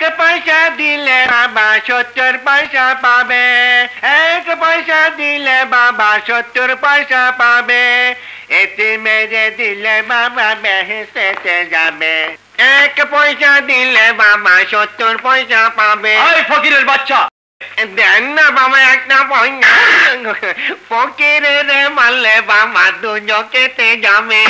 एक पैसा दिले बाबा 70 पैसा पाबे, एक पैसा दिले बाबा 70 पैसा पाबे, एते मेरे दिले बाबा बेहेस्ते जाबे, एक पैसा दिले बाबा 70 पैसा पाबे। এই ফকিরের বাচ্চা, দেন না বাবা একটা পয়সা, ফকিরের মারলে বাবা দুজকেতে যাবে।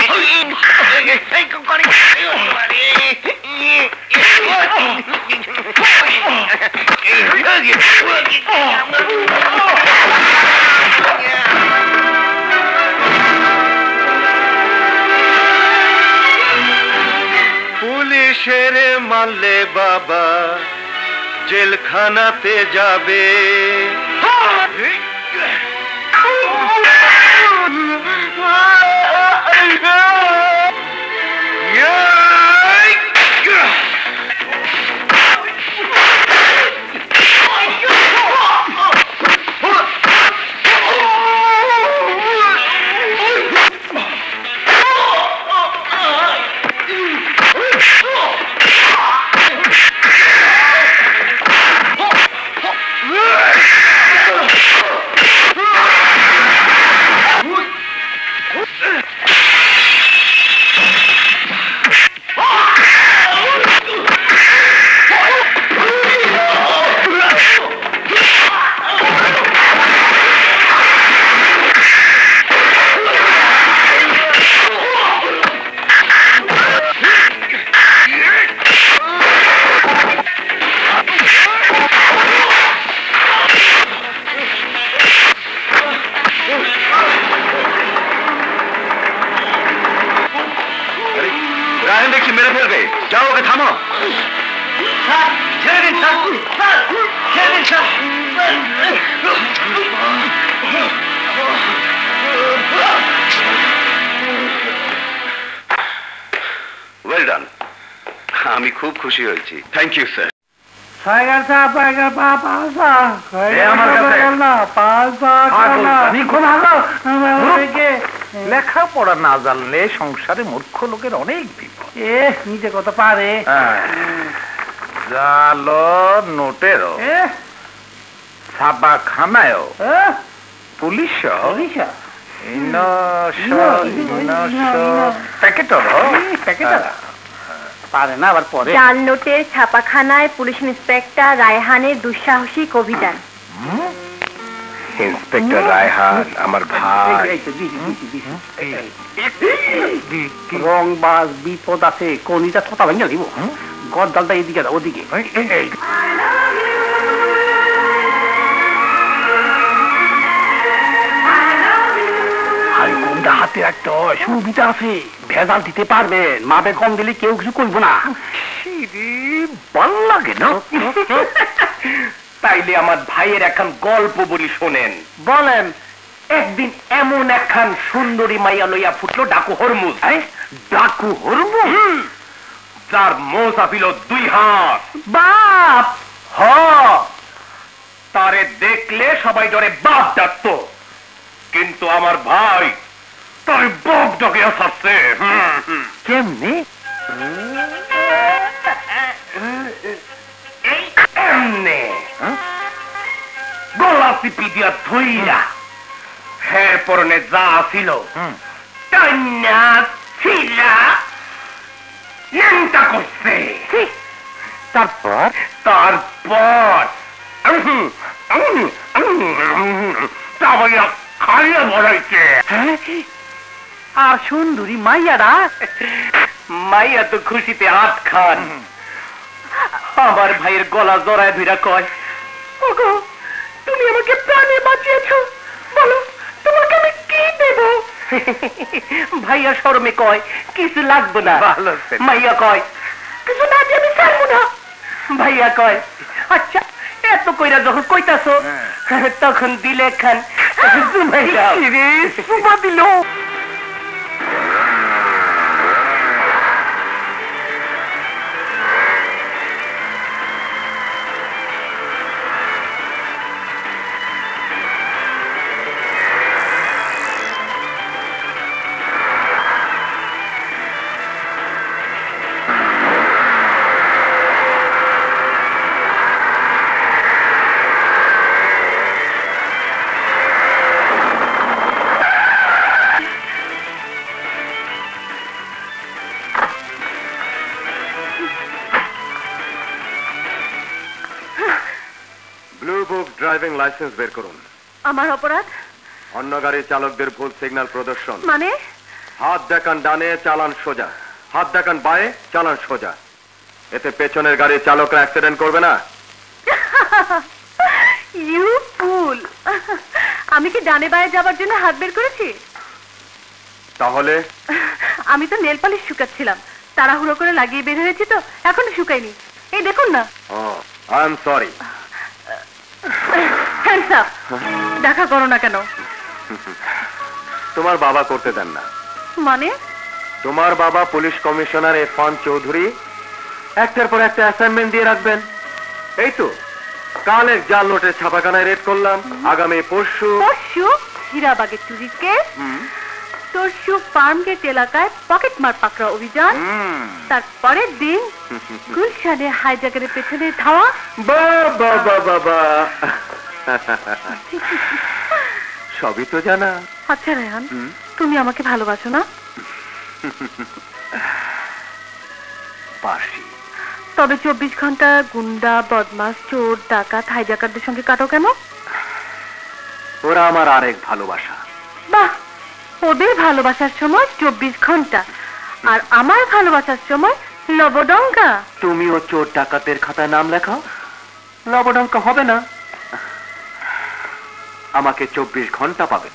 পুলিশের মারলে বাবা জেলখানাতে যাবে। আমি খুব খুশি হয়েছি। Thank you sir. লেখাপড়া না জানলে সংসারে মূর্খ লোকের অনেক বিপদ। নিজে কত পারে জালো নোটেরও ছাপা খানায়ও পুলিশ পারে না। আবার পরে জাল নোটের ছাপাখানায় পুলিশ ইন্সপেক্টর রায়হানের দুঃসাহসিক অভিযান। ইন্সপেক্টর রায়হান আমার ভাই। রংবাজ বিপদ আছে, কোনিটা ছোটা ভেঙে দিব। গরদালটা এদিকে ওদিকে। হাতে একটা সুবিধা আছে, ভেজাল দিতে পারবেন। মাপে কম দিলে কেউ কিছু করবো না। ভাল লাগে না? তাইলে আমার ভাইয়ের এখন গল্প বলি শোনেন। বলেন। একদিন এমন একখান সুন্দরী মাইয়া লইয়া ফুটলো ডাকু হরমুজ। ডাকু হরমুজ? যার মোজা ছিল 2 হাত। বাপ? হ, তারে দেখলে সবাই ডরে বাপ ডাকতো, কিন্তু আমার ভাই তার বাপ ডাকে আসাচ্ছে। কেমনি? এমনে গলা চিপি দিয়া ধইরা হ্যাঁ পরনে যা ছিল টান্না ছিলা নেমটা করছে। তারপর খাইয়া বড়াইছে। আর সুন্দরী মাইয়ারা? মাইয়া তো খুশিতে হাত খান। আমার ভাইয়ের গলা জড়ায় ধইরা কয়, ওগো তুমি আমাকে প্রাণে বাঁচিয়েছো, বলো তোমাকে আমি কি দেব? ভাইয়া শরমে কয় কিছু লাগবে না। মাইয়া কয় কিছু না দিয়ে আমি ছাড়বো না। ভাইয়া কয় আচ্ছা এত কইরা যখন কইতাছো তখন দিলে খান। সুমা দিল। ড্রাইভিং লাইসেন্স বের করুন। আমার অপরাধ অন্য গাড়ির চালকদের ভুল সিগন্যাল প্রদর্শন। মানে? হাত দেখান ডানে, চালান সোজা। হাত দেখান বাঁয়ে, চালান সোজা। এতে পেছনের গাড়ির চালকরা অ্যাক্সিডেন্ট করবে না। ইউ ফুল! আমি কি ডানে বাঁয়ে যাবার জন্য হাত বের করেছি? তাহলে? আমি তো নেল পালিশ শুকাচ্ছিলাম, তাড়াহুড়ো করে লাগিয়ে বের হয়েছি তো, এখনো শুকায়নি। এই দেখুন না। I am sorry. Hands up! দেখা করো না কেন? তোমার বাবা করতে দেন না। মানে? তোমার বাবা পুলিশ কমিশনার ইরফান চৌধুরী একটার পর একটা অ্যাসাইনমেন্ট দিয়ে রাখবেন। এই তো কাল এক জাল নোটের ছাপাখানায় রেড করলাম, আগামী পরশু হীরাবাগের চুরির কেস, তরশু ফার্ম গেট এলাকায় পকেট মার পাকড়া অভিযান, তারপরের দিন গুলশানে হাইজাকারের পেছনে ধাওয়া। বাবা বাবা সবই তো জানা। আচ্ছা রেহান, তুমি আমাকে ভালোবাসো না? বাসি। তবে 24 ঘন্টা গুন্ডা, বদমাস, চোর, ডাকাত, হাইজাকারদের সঙ্গে কাটো কেন? ওরা আমার আরেক ভালোবাসা। বাহ, ওদের ভালোবাসার সময় 24 ঘন্টা, আর আমার ভালোবাসার সময় লবডঙ্কা। তুমিও চোর ডাকাতের খাতায় নাম লেখাও, লবডঙ্কা হবে না। আমাকে 24 ঘন্টা পাবে।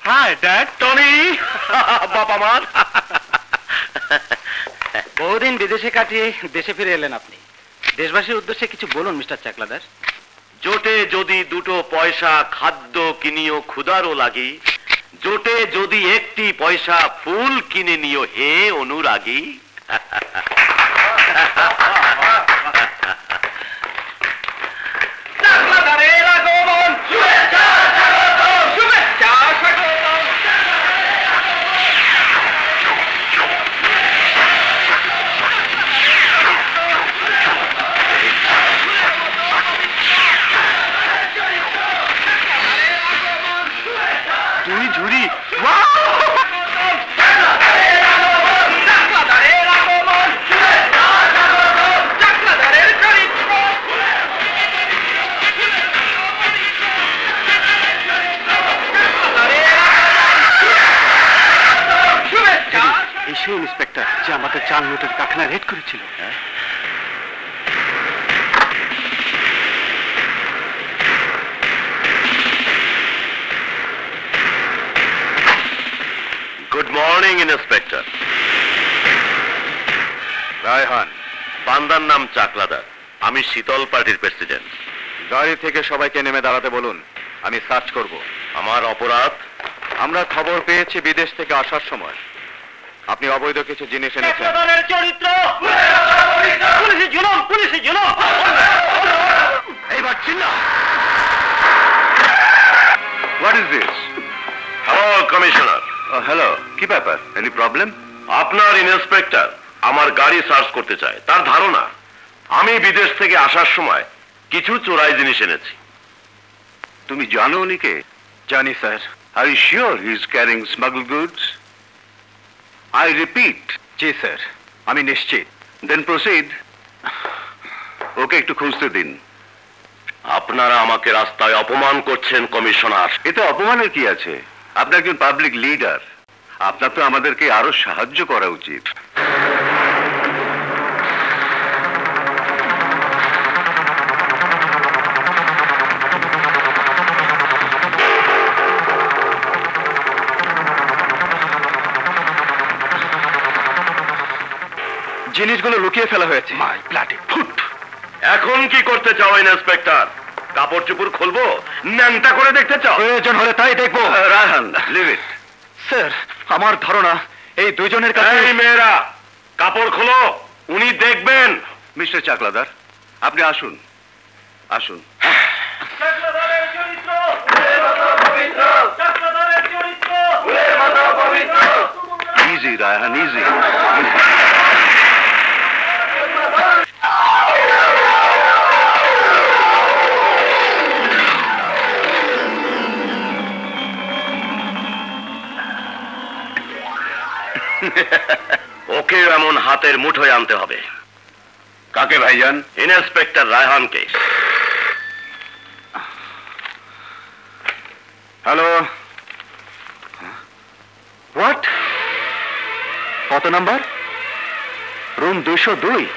Hi dad, Tony. বাবা মার বহুদিন বিদেশে কাটিয়ে দেশে ফিরে এলেন আপনি। দেশবাসীর উদ্দেশ্যে কিছু বলুন মিস্টার চাকলাদার। জোটে যদি 2 পয়সা খাদ্য কিনিও ক্ষুধারও লাগি, জোটে যদি 1 পয়সা ফুল কিনে নিও হে অনুরাগী। ইন্সপেক্টর যে আমাদের চাল নোটের কারখানা রেড করেছিল। Good morning inspector. রায়হান, বান্দার নাম চাকলাদার, আমি শীতল পার্টির প্রেসিডেন্ট। গাড়ি থেকে সবাইকে নেমে দাঁড়াতে বলুন, আমি সার্চ করব। আমার অপরাধ? আমরা খবর পেয়েছি বিদেশ থেকে আসার সময় আপনি অবৈধ কিছু জিনিস এনেছেন। চরিত্র পুলিশে জুলুম, পুলিশে জুলুম। এইবার চিল্লা। What is this? Hello commissioner. Hello, কি ব্যাপার? Any problem? আপনার ইন্সপেক্টর আমার গাড়ি সার্চ করতে চায়। তার ধারণা আমি বিদেশ থেকে আসার সময় কিছু চোরাই জিনিস এনেছি। তুমি জানো উনিকে? জানি sir. Are you sure he is carrying smuggle goods? I repeat, জি স্যার, আমি নিশ্চিত। দেন প্রসিড। ওকে একটু খুঁজতে দিন। আপনারা আমাকে রাস্তায় অপমান করছেন কমিশনার। এতে অপমানের কি আছে? আপনি একজন পাবলিক লিডার, আপনার তো আমাদেরকে আরো সাহায্য করা উচিত। জিনিসগুলো লুকিয়ে ফেলা হয়েছে। মাই ব্লাডি ফুট! এখন কি করতে চাও ইন্সপেক্টর? কাপড় চোপড় খুলবো, ন্যাংটা করে দেখতে চাও? প্রয়োজন হলে তাই দেখবো। রায়হান, লিভ ইট। স্যার, আমার ধারণা এই দুজনের কাছে। এই মেয়েরা, কাপড় খোলো, উনি দেখবেন। মিস্টার চাকলাদার, আপনি আসুন, আসুন। Easy Raihan, easy. ওকে এমন হাতের মুঠোয় আনতে হবে। কাকে ভাইজান? ইন্সপেক্টর রায়হানকে। Hello, what? কত number? Room 202।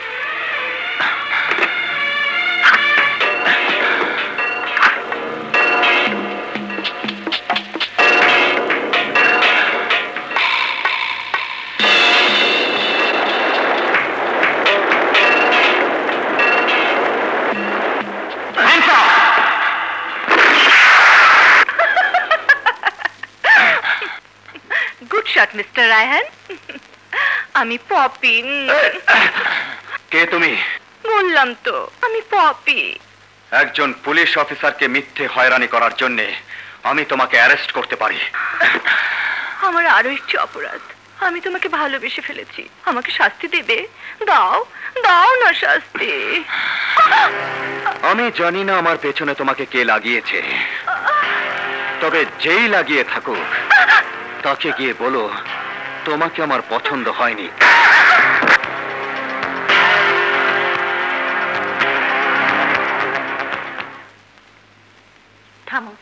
Good shot mister Raihan. আমি পপি। কে তুমি? বললাম তো আমি পপি। একজন পুলিশ অফিসারকে মিথ্যে হয়রানি করার জন্য আমি তোমাকে অ্যারেস্ট করতে পারি। আমার আরো একটি অপরাধ, আমি তোমাকে ভালোবেসে ফেলেছি। আমাকে শাস্তি দেবে? দাও দাও না শাস্তি। আমি জানি না আমার পেছনে তোমাকে কে লাগিয়েছে, তবে যেই লাগিয়ে থাকুক তাকে গিয়ে বলো তোমাকে আমার পছন্দ হয়নি। থামো।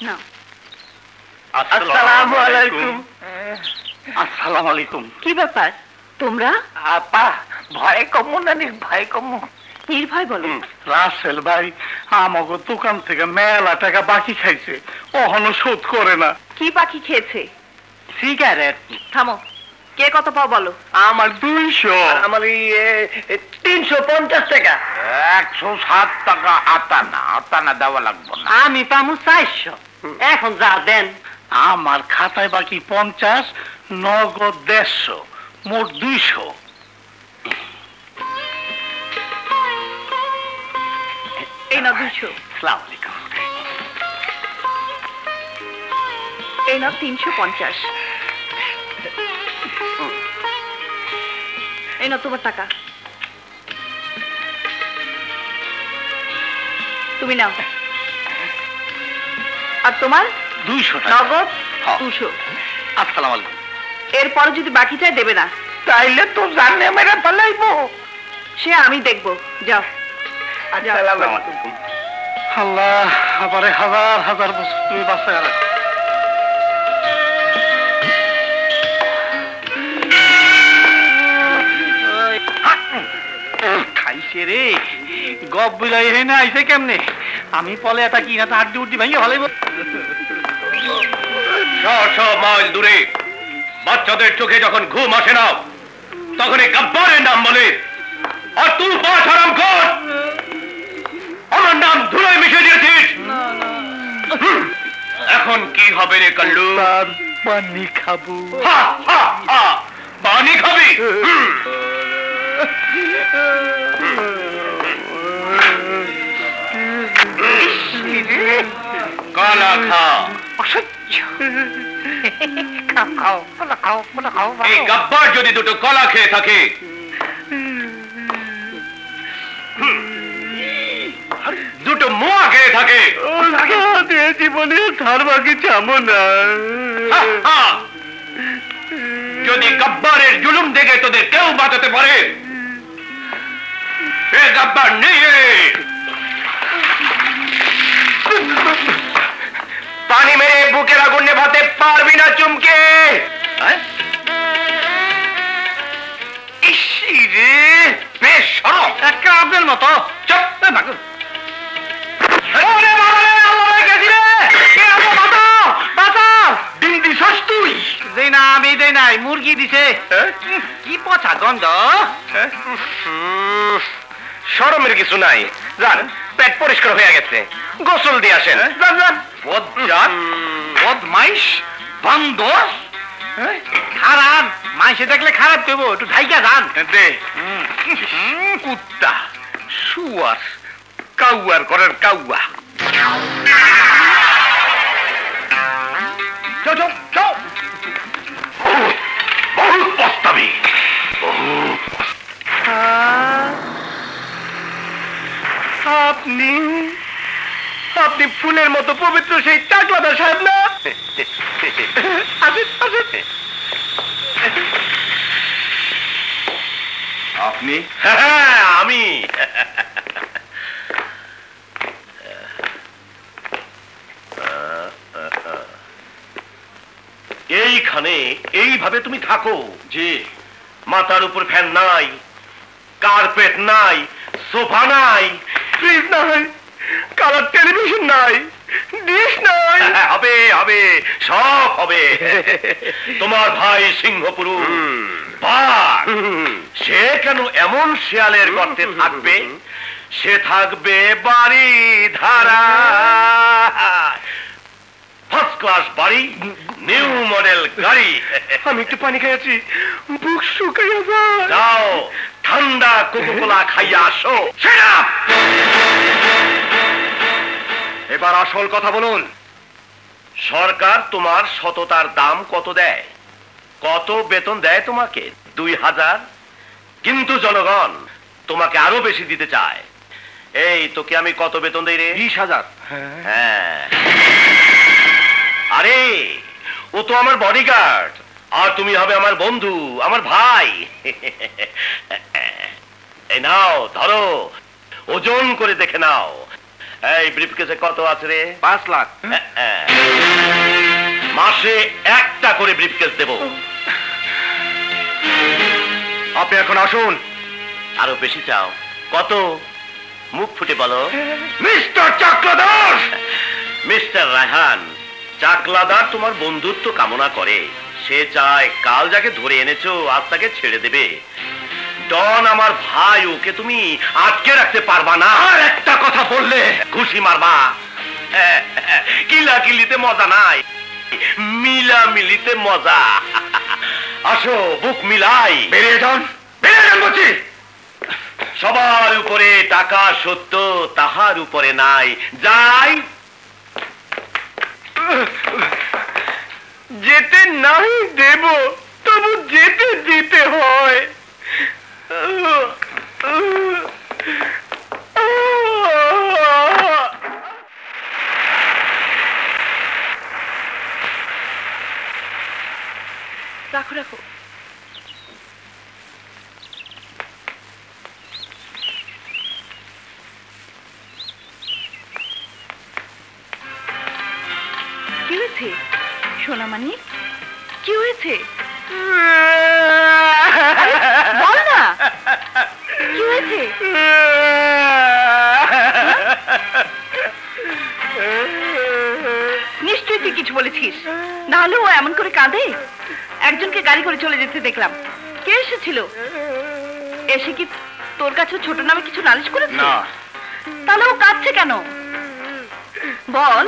না, আসসালামু আলাইকুম। আসসালামু আলাইকুম। কি ব্যাপার তোমরা? আপা ভয় কমু না, ভয় কমু। নির্ভয় বলো। রাসেল ভাই আমাকে দোকান থেকে মেলা টাকা বাকি খাইছে, ওহনো শোধ করে না। কি বাকি খেয়েছে? সিগারেট। থামো, কে কত পাও বলো। আমার 200। আমার 350 টাকা। 107 টাকা আটানা। আটানা দেওয়া লাগবে না। আমি পামু 400। এখন যা দেন। আমার খাতায় বাকি 50, নগদ 150, মোট 200। এই নাও 200। আসসালামু আলাইকুম। এই নাও 350। এই নাও তোমার টাকা। তুমি নাও। আর তোমার 200 টাকা। নগদ হ্যাঁ। 200। আসসালামু আলাইকুম। এরপরে যদি বাকি চাই দেবে না। তাইলে তো জানে মেরে ফেলাইবো। সে আমি দেখবো। যাও। আসসালামু আলাইকুম। আল্লাহ, আবারে হাজার হাজার বছর তুমি বাঁচায় রাখো। খাইছে রে গপ বিলাই না আইছে কেমনে? আমি পলে এটা কি না তো হাড্ডি উড্ডি ভাঙিয়ে ফেলাইব। 600 মাইল দূরে বাচ্চাদের চোখে যখন ঘুম আসে না তখন এই গব্বরের নাম বলে, আর তুই পাঁচ হারাম কর আমার নাম ধুলোয় মিশে দিয়েছিস। এখন কি হবে রে কাল্লু? তার পানি খাবো। হা, হা, হা, পানি খাবি? কলা খা। এই গব্বর যদি দুটো কলা খেয়ে থাকে দুটো মোয়া খেয়ে থাকে জীবনে ধার বাকি যাবো না। যদি গব্বরের জুলুম দেখে তোদের কেউ বাঁচাতে পারে এ গব্বর নিয়ে পানি মেরে বুকের আগুন নেভাতে পারবি না চুমকে। ইসিরে বেশ সরব একটা আপনার মতো চপ আমি দেই নাই, মুরগি দিছে। কি পচা গন্ধ। সরমের কিছু নাই, জান পেট পরিষ্কার হয়ে গেছে, গোসল দিয়ে আসেন। যান যান। বদমাইশ বান্দর খারাপ মাইসে দেখলে খারাপ দেবো, একটু ঢাইকা যান। দে কুত্তা শুয়ার কাউয়ার করার কাউয়া। চল চল চল। বহুত পস্তাবি। আপনি ফুলের মতো পবিত্র সেই চাকলাদার সাহেব না? আসেন আসেন। আপনি? হ্যাঁ, আমি। এইখানে এইভাবে তুমি থাকো? জি। মাথার উপর ফ্যান নাই, কার্পেট নাই, সোফা নাই, ফ্রিজ নাই, কালার টেলিভিশন নাই, ডিশ নাই। হবে হবে, সব হবে। তোমার ভাই সিংহপুরুষ বাঘ, সে কেন এমন শিয়ালের গর্তে থাকবে? সে থাকবে বাড়ি ধারা, ফার্স্ট ক্লাস বাড়ি, নিউ মডেল গাড়ি। আমি একটু পানি খাইয়াছি, বুক শুকাইয়া যায়। যাও ঠান্ডা কোকোকোলা খাইয়া আসো। Shut up! এবার আসল কথা বলুন। সরকার তোমার সততার দাম কত দেয়? কত বেতন দেয় তোমাকে? 2000। কিন্তু জনগণ তোমাকে আরো বেশি দিতে চায়। এই তোকে আমি কত বেতন দেই রে? 20,000। হ্যাঁ। আরে ও তো আমার বডিগার্ড, আর তুমি হবে আমার বন্ধু, আমার ভাই। এই নাও ধরো, ওজন করে দেখে নাও। এই ব্রিফকেসে কত আছে রে? 5 লাখ। মাসে একটা করে ব্রিফকেস দেব। আপনি এখন আসুন। আরো বেশি চাও? কত? মুখ ফুটে বলো। মিস্টার চাকলাদার! মিস্টার রায়হান, চাকলাদার তোমার বন্ধুত্ব কামনা করে। সে চায় কাল যাকে ধরে এনেছো আজ তাকে ছেড়ে দেবে। ডন আমার ভাই, ওকে তুমি আটকে রাখতে পারবা না। আর একটা কথা বললে ঘুষি মারবা। কিলাকিলিতে মজা নাই, মিলামিলিতে মজা। আসো বুক মিলাই। বেরিয়ে যান, বেরিয়ে যান বলছি। সবার উপরে টাকা সত্য, তাহার উপরে নাই। যাই। যেতে নাই দেব, তবু যেতে দিতে হয়। রাখো রাখো। কি হয়েছে সোনামানি? কি হয়েছে বল না, কি হয়েছে? নিশ্চয়ই তুই কিছু বলেছিস, নাহলে ও এমন করে কাঁদে। একজনকে গাড়ি করে চলে যেতে দেখলাম। কে এসেছিল? এসে কি তোর কাছে ছোট নামে কিছু নালিশ করেছে? না। তাহলে ও কাঁদছে কেন বল?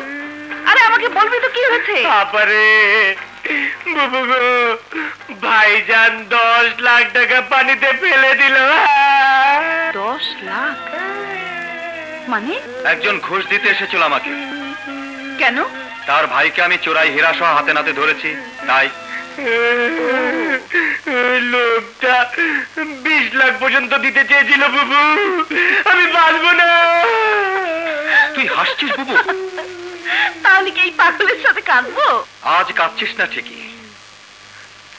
আরে আমাকে বলবি তো কি হয়েছে? বাবারে ভাইজান 10 লাখ টাকা পানিতে ফেলে দিল। 10 লাখ মানে? একজন ঘুষ দিতে এসেছিল আমাকে। কেন? তার ভাইকে আমি চোরাই হীরা সহ হাতে নাতে ধরেছি, তাই। লোকটা 20 লাখ পর্যন্ত দিতে চেয়েছিল বুবু, আমি পারবো না। তুই হাসছিস বুবু? তাহলে কি এই পাগলের সাথে কাঁদবো? আজ কাঁদছিস না ঠিকই,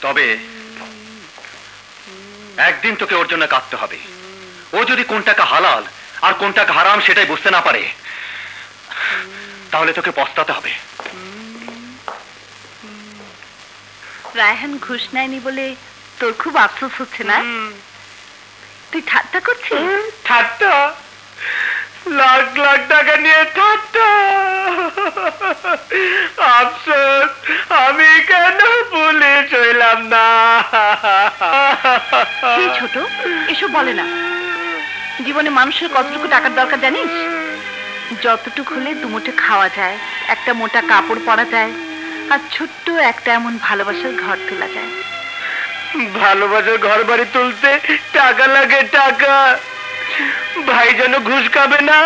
তবে একদিন তোকে ওর জন্য কাঁদতে হবে। ও যদি কোন টাকা হালাল আর কোন টাকা হারাম সেটাই বুঝতে না পারে, তাহলে তোকে পস্তাতে হবে। রায়হান ঘুষ নেয়নি বলে তোর খুব আফসোস হচ্ছে না? তুই ঠাট্টা করছিস? ঠাট্টা? লাখ লাখ টাকা নিয়ে ঠাট্টা? আফসোস আমি কেন পুলিশ হইলাম না। এই ছোট এসব বলে না। জীবনে মানুষের কতটুকু টাকার দরকার জানিস? যতটুকু হলে দুমুঠো খাওয়া যায়, একটা মোটা কাপড় পরা যায়, আর ছোট্ট একটা এমন ভালোবাসার ঘর তোলা যায়। ভালোবাসার ঘর বাড়ি তুলতে টাকা লাগে, টাকা। ভাই যেন ঘুষ খাবে না,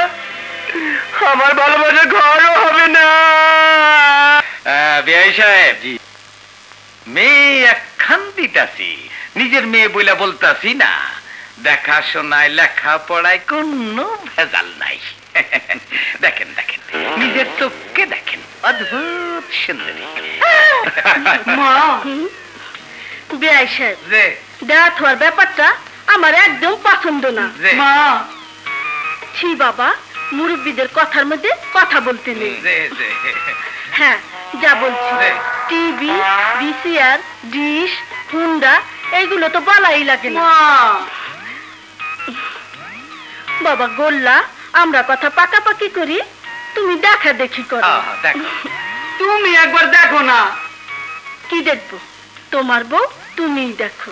আমার ভালোবাসার ঘরও হবে না। বিআই সাহেব, জি। মেয়ে একখান দিতাছি, নিজের মেয়ে বইলা বলতাছি না। দেখাশোনায় লেখাপড়ায় কোনো ভেজাল নাই। দেখেন দেখেন, নিজের চোখকে দেখেন, অদ্ভুত সুন্দরী। মা বেআই সাহেব, দেওয়া থোয়ার ব্যাপারটা আমার একদম পছন্দ না। মা ছি বাবা, মুরব্বীদের কথার মধ্যে কথা বলতে নেই। হ্যাঁ, যা বলছি, টিভি, ভিসিআর, ডিশ, হুন্ডা এইগুলো তো বলাই লাগে না। বাবা গোল্লা, আমরা কথা পাকাপাকি করি, তুমি দেখা দেখি করো। তুমি একবার দেখো না। কি দেখবো? তোমার বউ তুমিই দেখো।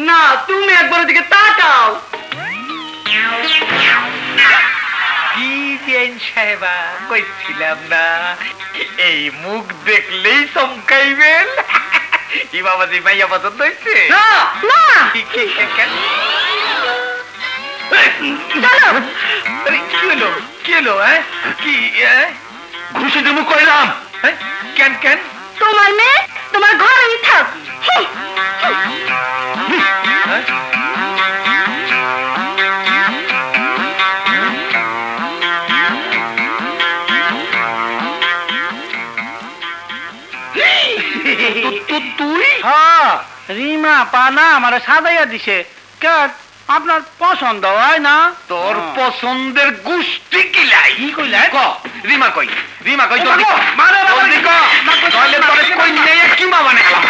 না, তুমি একবার ওদিকে তাকাও। কি বেন সাহেবা, কইছিলাম না এই মুখ দেখলেই চমকাইবেন। কি বাবাজি, ভাইয়া পছন্দ হয়েছে? না কি হলো কি হলো? কি ঘুষি দেবো কইলাম? কেন কেন? তোমার মেয়ে তোমার ঘরেই থাক। তুই? হ্যাঁ, রিমা পানা আমার সাজাইয়া দিছে। কেন, আপনার পছন্দ হয় না? তোর পছন্দের গোষ্ঠী কিলাই। কি কইলাই? ক রিমা কই, রিমা কই, জলদি ক, জলদি ক, নইলে তোরে কই নেই কি মা বানাইলাম।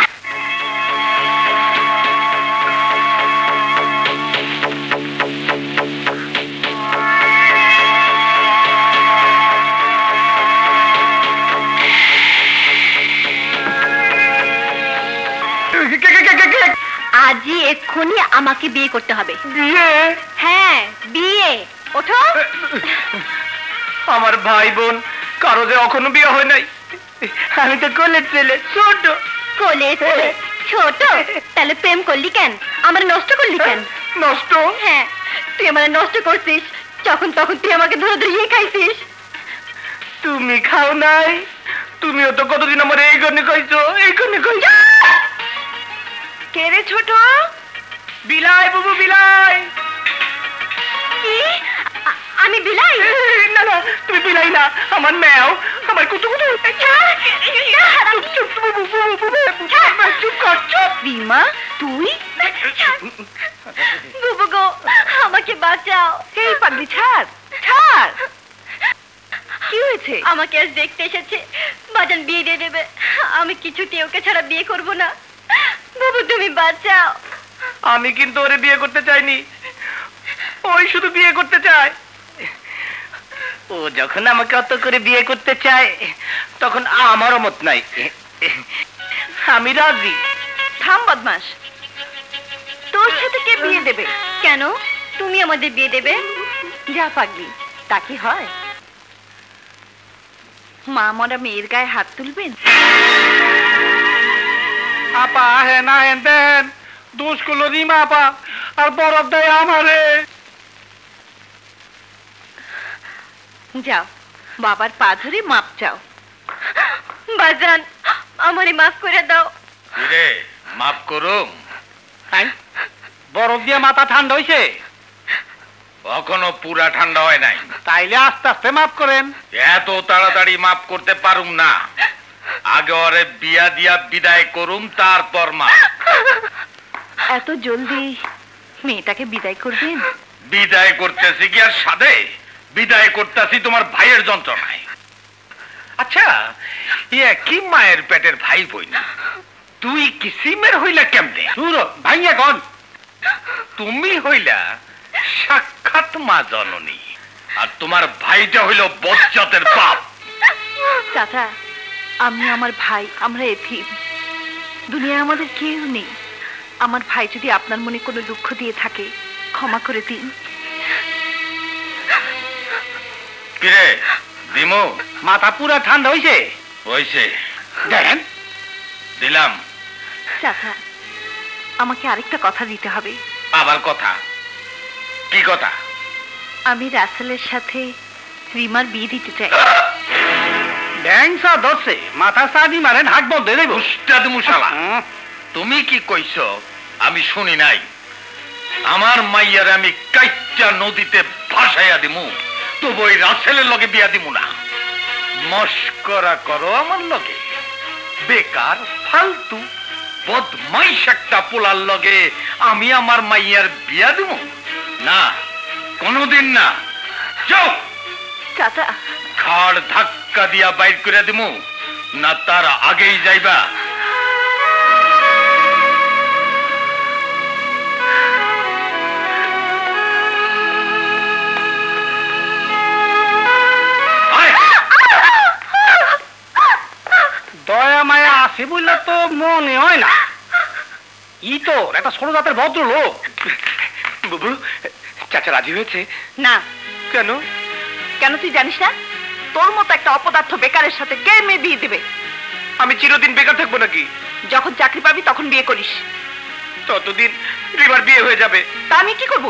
আজই এক্ষুনি আমাকে বিয়ে করতে হবে। বিয়ে? হ্যাঁ, বিয়ে। ওঠো। আমার ভাই বোন কারো যে এখনো বিয়ে হয় নাই। আমি তো কোলের ছেলে, ছোট। কোলে ছোট? তাহলে প্রেম করলি কেন? আমার নষ্ট করলি কেন? নষ্ট? হ্যাঁ, তুই আমার নষ্ট করছিস। যখন তখন তুই আমাকে ধরে ধরে খাইছিস। তুমি খাও নাই? তুমিও তো কতদিন আমার এই গনে কইছো, এই গনে কইছো। কে রে ছোট? বিলাই বাবু, বিলাই। কি? আমি বিলাই? না না, তুমি বিলাই না, আমার মেয়েও, আমার কুতু কুতু। রিমা, তুই? বুবু গো, আমাকে বাঁচাও। এই পাগলি, ছাড় ছাড়। কি হয়েছে? আমাকে আজ দেখতে এসেছে, বাজান বিয়ে দিয়ে দেবে। আমি কিছুতেই ওকে ছাড়া বিয়ে করব না। বাবু, তুমি বাঁচাও। আমি কিন্তু ওরে বিয়ে করতে চাইনি, ওই শুধু বিয়ে করতে চায়। ও যখন আমাকে অত করে বিয়ে করতে চায়, তখন আমারও মত নাই। আমি রাজি। থাম বদমাস, তোর সাথে কে বিয়ে দেবে? কেন, তুমি আমাদের বিয়ে দেবে? যা পাগলি, তা কি হয়? মা মরা মেয়ের গায়ে হাত তুলবেন? আপা হে না হেন দেন, দোষ করলো রিমা আপা, আর বরফ দেয় আমারে। যাও, বাবার পা ধরে মাপ চাও। বাজান, আমারে মাফ করে দাও। রে, মাফ করুম? বরফ দিয়ে মাথা ঠান্ডা হয়েছে? কখনো পুরা ঠান্ডা হয় নাই। তাইলে আস্তে আস্তে মাফ করেন। এত তাড়াতাড়ি মাফ করতে পারুম না, আগে ওরে বিয়া দিয়া বিদায় করুম, তারপর মাফ। এত জলদি মেয়েটাকে বিদায় করবেন? বিদায় করতেছি কি আর সাধে? বিদায় করতেছি তোমার ভাইয়ের যন্ত্রণায়। আচ্ছা, ইয়ে কি মায়ের পেটের ভাই বই না, তুই কি সিমের হইলা কেমনে? ভাইয়া গন, তুমি হইলা সাক্ষাৎ মা জননী, আর তোমার ভাইটা হইল বজ্জাতের বাপ। চাচা, আমি আমার ভাই, আমরা এতিম, দুনিয়ায় আমাদের কেউ নেই। আমার ভাই যদি আপনার মনে কোনো দুঃখ দিয়ে থাকে, ক্ষমা করে দিন। কিরে দিমু? মাথা পুরা ঠান্ডা হয়েছে? হইছে, দেন দিলাম। চাচা, আমাকে আরেকটা কথা দিতে হবে। আবার কথা? কি কথা? আমি রাসেলের সাথে রিমার বিয়ে দিতে চাই। ড্যাংসা ধরছে, মাথা সাদি মারেন, হাক বন্ধ দেব। উস্তাদ মুশালা, তুমি কি কইছো আমি শুনি নাই? আমার মাইয়ারে আমি কাইচ্চা নদীতে ভাসাইয়া দিমু, তবু ওই রাসেলের লগে বিয়া দিব না। মস্করা করো আমার লগে? বেকার ফালতু বদমাইশ একটা পোলার লগে আমি আমার মাইয়ার বিয়া দিব না, কোনদিন না। যাও চাচা, খাড় ধাক্কা দিয়া বাইর করে দিব না তার আগেই যাইবা? দয়া মায়া আছে বললে তো মনে হয় না। ই তো একটা ছোট জাতের ভদ্র লোক। বুবু, চাচা রাজি হয়েছে? না। কেন? কেন তুই জানিস না? তোর মতো একটা অপদার্থ বেকারের সাথে কে মেয়ে বিয়ে দেবে? আমি চিরদিন বেকার থাকবো নাকি? যখন চাকরি পাবি তখন বিয়ে করিস। ততদিন রিমার বিয়ে হয়ে যাবে। তা আমি কি করব?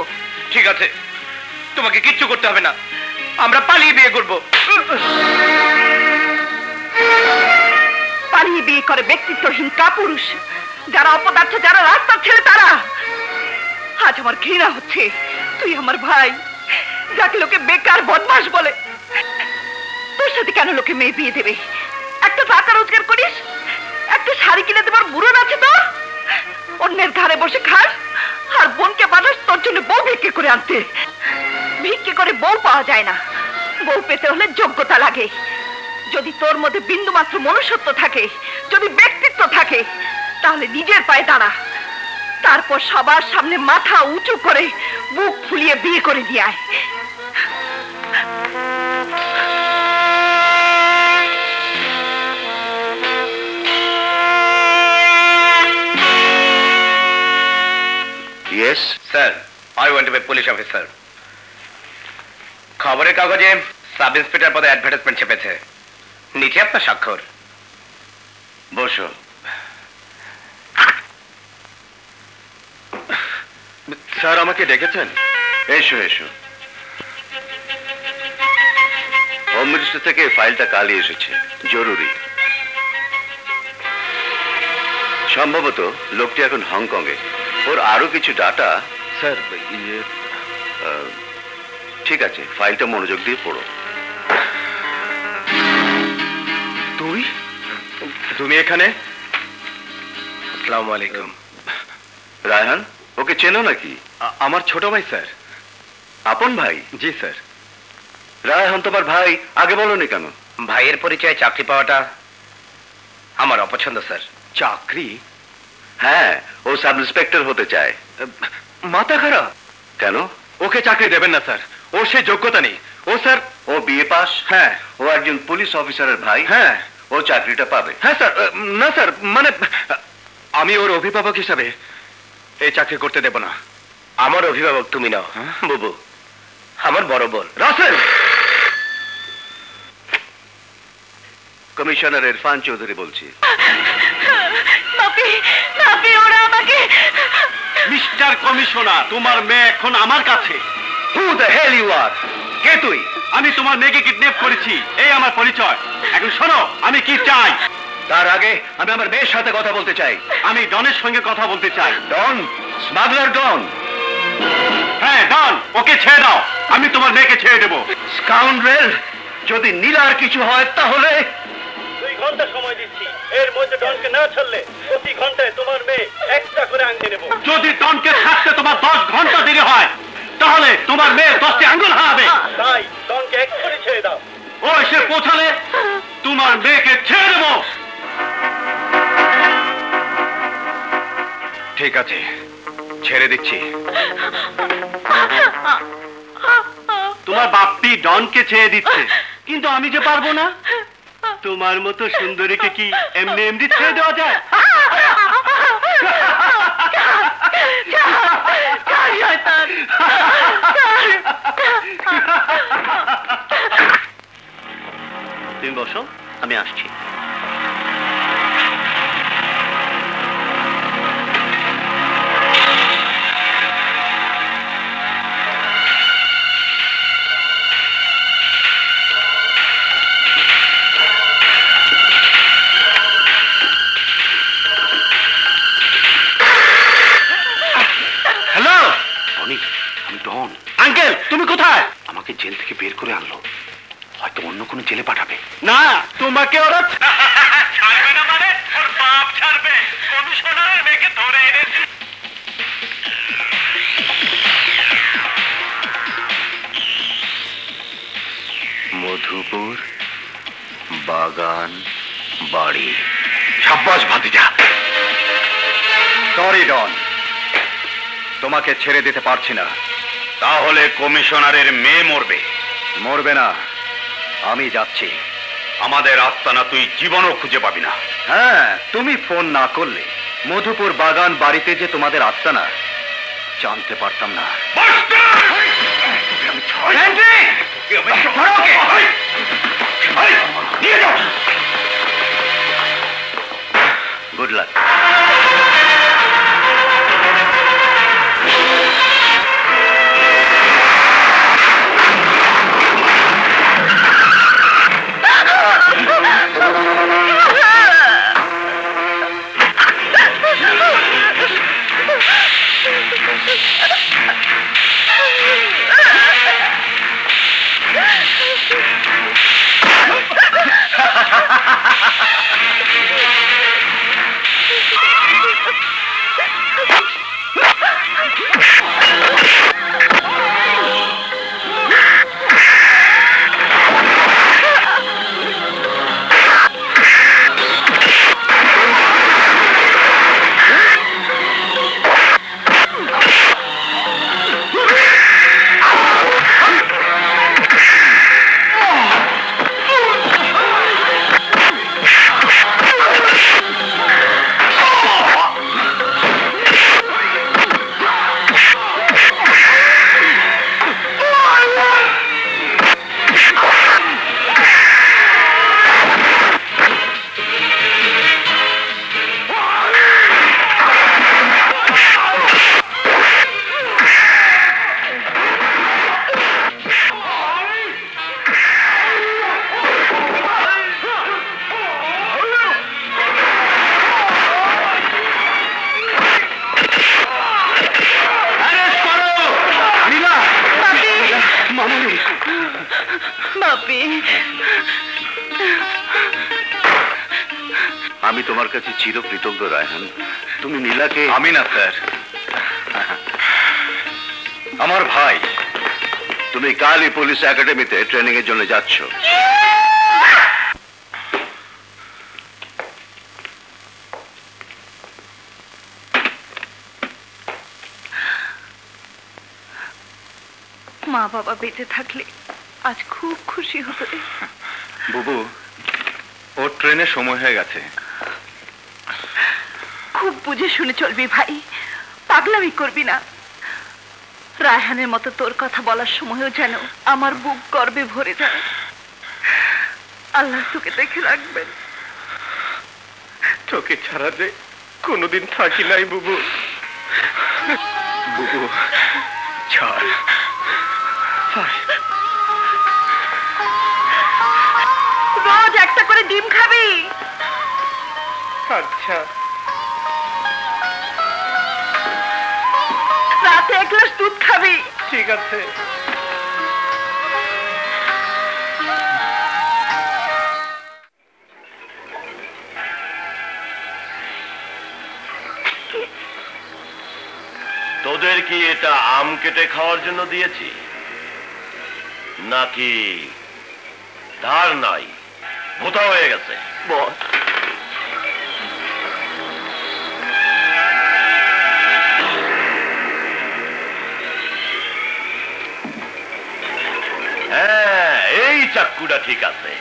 ঠিক আছে, তোমাকে কিচ্ছু করতে হবে না, আমরা পালিয়ে বিয়ে করব। পালিয়ে বিয়ে করে ব্যক্তিত্বহীন কাপুরুষ, যারা অপদার্থ, যারা রাস্তার ছেলে, তারা। আজ আমার ঘৃণা হচ্ছে, তুই আমার ভাই, যাকে লোকে বেকার বদমাস বলে, তোর সাথে কেন লোকে মেয়ে বিয়ে দেবে? একটা টাকা রোজগার করিস, একটা শাড়ি কিনে দেবার বুড়ো আছে তোর? অন্যের ঘরে বসে খাস আর বোনকে পাঠাস তোর জন্য বউ ভিক্ষে করে আনতে। ভিক্ষে করে বউ পাওয়া যায় না, বউ পেতে হলে যোগ্যতা লাগে। যদি তোর মধ্যে বিন্দু মাত্র মনুষ্যত্ব থাকে, যদি ব্যক্তিত্ব থাকে, তাহলে নিজের পায়ে দাঁড়া, তারপর সবার সামনে মাথা উঁচু করে বুক ফুলিয়ে বিয়ে করে দিয়ে আয়। Yes, sir, I want to be police officer. খবরের কাগজে সাব ইন্সপেক্টর পদে অ্যাডভার্টাইজমেন্ট ছেপেছে, নিচে আপনার স্বাক্ষর। বসো। স্যার আমাকে ডেকেছেন? এসো এসো। হোম মিনিস্টার থেকে ফাইলটা কালই এসেছে, জরুরি। সম্ভবত লোকটি এখন হংকংয়ে, ওর আরো কিছু ডাটা। স্যার, ঠিক আছে, ফাইলটা মনোযোগ দিয়ে পড়ো। তুমি এখানে? আসসালামু আলাইকুম। রায়হান, ওকে চেনো নাকি? আমার ছোট ভাই স্যার। আপন ভাই? জি স্যার। রায়হান তোমার ভাই, আগে বলনি কেন? ভাইয়ের পরিচয়ে চাকরি পাওয়াটা আমার অপছন্দ স্যার। চাকরি? হ্যাঁ, ও সাব ইন্সপেক্টর হতে চায়। মাথা খারাপ? কেন? ওকে চাকরি দেবেন না স্যার, ওর সে যোগ্যতা নেই। ও স্যার, ও বিএ পাস। হ্যাঁ। ও একজন পুলিশ অফিসারের ভাই। হ্যাঁ। ও চাকরিটা পাবে। হ্যাঁ স্যার। না স্যার, মানে আমি ওর অভিভাবক হিসাবে এই চাকরি করতে দেব না। আমার অভিভাবক তুমি নাও বুবু, আমার বড় বোন। রাসেল! কমিশনার ইরফান চৌধুরী বলছি। ওরা আমাকে। মিস্টার কমিশনার, তোমার মেয়ে এখন আমার কাছে। হু দ্য হেল ইউ আর? কে তুই? আমি তোমার মেয়েকে কিডন্যাপ করেছি, এই আমার পরিচয়। এখন শোনো আমি কি চাই। তার আগে আমি আমার মেয়ের সাথে কথা বলতে চাই। আমি ডনের সঙ্গে কথা বলতে চাই। ডন? স্মাগলার ডন? হ্যাঁ ডন, ওকে ছেড়ে দাও, আমি তোমার মেয়েকে ছেড়ে দেবো। স্কাউন্ড্রেল, যদি নীলার কিছু হয় তাহলে? 2 ঘন্টা সময় দিচ্ছি, এর মধ্যে ডনকে না ছাড়লে প্রতি ঘন্টায় তোমার মেয়ে একটা করে আংটি নেব। যদি ডনকে থাকতে তোমার 10 ঘন্টা দেরি হয়, তাহলে তোমার মেয়ে 10টি আঙ্গুল হারাবে। তাই ডনকে এক্ষুনি ছেড়ে দাও। ও এসে পৌঁছালে তোমার মেয়েকে ছেড়ে দেবো। ঠিক আছে, ছেড়ে দিচ্ছি। তোমার বাপ্পি ডনকে ছেড়ে দিচ্ছে, কিন্তু আমি যে পারবো না। তোমার মতো সুন্দরীকে কি এমনি এমনি ছেড়ে দেওয়া যায়? তুমি বসো, আমি আসছি। আমি ডন। আঙ্কেল, তুমি কোথায়? আমাকে জেল থেকে বের করে আনলো। জেলে পাঠাবে। না, তোমাকে ওরা ছাড়বে না মানে ওর বাপ ছাড়বে। কমিশনারের মেয়েকে ধরে এনেছি। মধুপুর বাগান বাড়ি। সাব্বাস ভাতিজা। সরি ডন, তোমাকে ছেড়ে দিতে পারছি না। তাহলে কমিশনারের মেয়ে মরবে? মরবে না, আমি যাচ্ছি। আমাদের আস্তানা তুই জীবনও খুঁজে পাবি না। হ্যাঁ, তুমি ফোন না করলে মধুপুর বাগান বাড়িতে যে তোমাদের আস্তানা জানতে পারতাম না। Good luck. আমি তোমার কাছে চিরকৃতজ্ঞ রায়হান। তুমি নীলাকে। আমি না স্যার, আমার ভাই। তুমি কালই পুলিশ একাডেমিতে ট্রেনিং এর জন্য যাচ্ছ। মা বাবা বেঁচে থাকলে আজ খুব খুশি হতো রে। বুবু, ওর ট্রেনের সময় হয়ে গেছে। খুব বুঝে শুনে চলবি ভাই, পাগলামি করবি না। রায়হানের মতো তোর কথা বলার সময়ও যেন আমার বুক গর্বে ভরে যায়। আল্লাহ তোকে দেখে রাখবেন। তোকে ছাড়া যে কোনোদিন থাকি নাই বুবু। বুবু ছাড়। রোজ একটা করে ডিম খাবি। আচ্ছা। রাতে এক গ্লাস দুধ খাবি। ঠিক আছে। তোদের কি এটা আম কেটে খাওয়ার জন্য দিয়েছি নাকি ধার নাই ভোতা হয়ে গেছে? বল। হ্যাঁ, এই চাক্কুটা ঠিক আছে।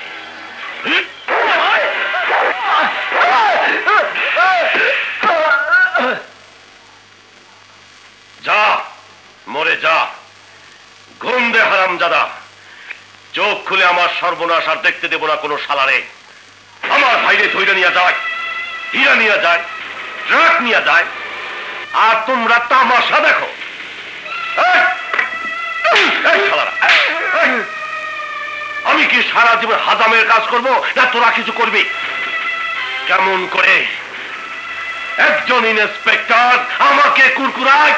যা মরে যা, ঘুম দে হারামজাদা। চোখ খুলে আমার সর্বনাশ আর দেখতে দেব না কোনো শালারে। আমার ভাইরে ধৈর্য নিয়ে যায়, হীরা নিয়ে যায়, ট্রাক নিয়ে যায়, আর তোমরা তামাশা দেখো। শালারা, আমি কি সারা জীবন হাজামের কাজ করব না তোরা কিছু করবি? কেমন করে একজন ইন্সপেক্টর আমাকে কুরকুরায়?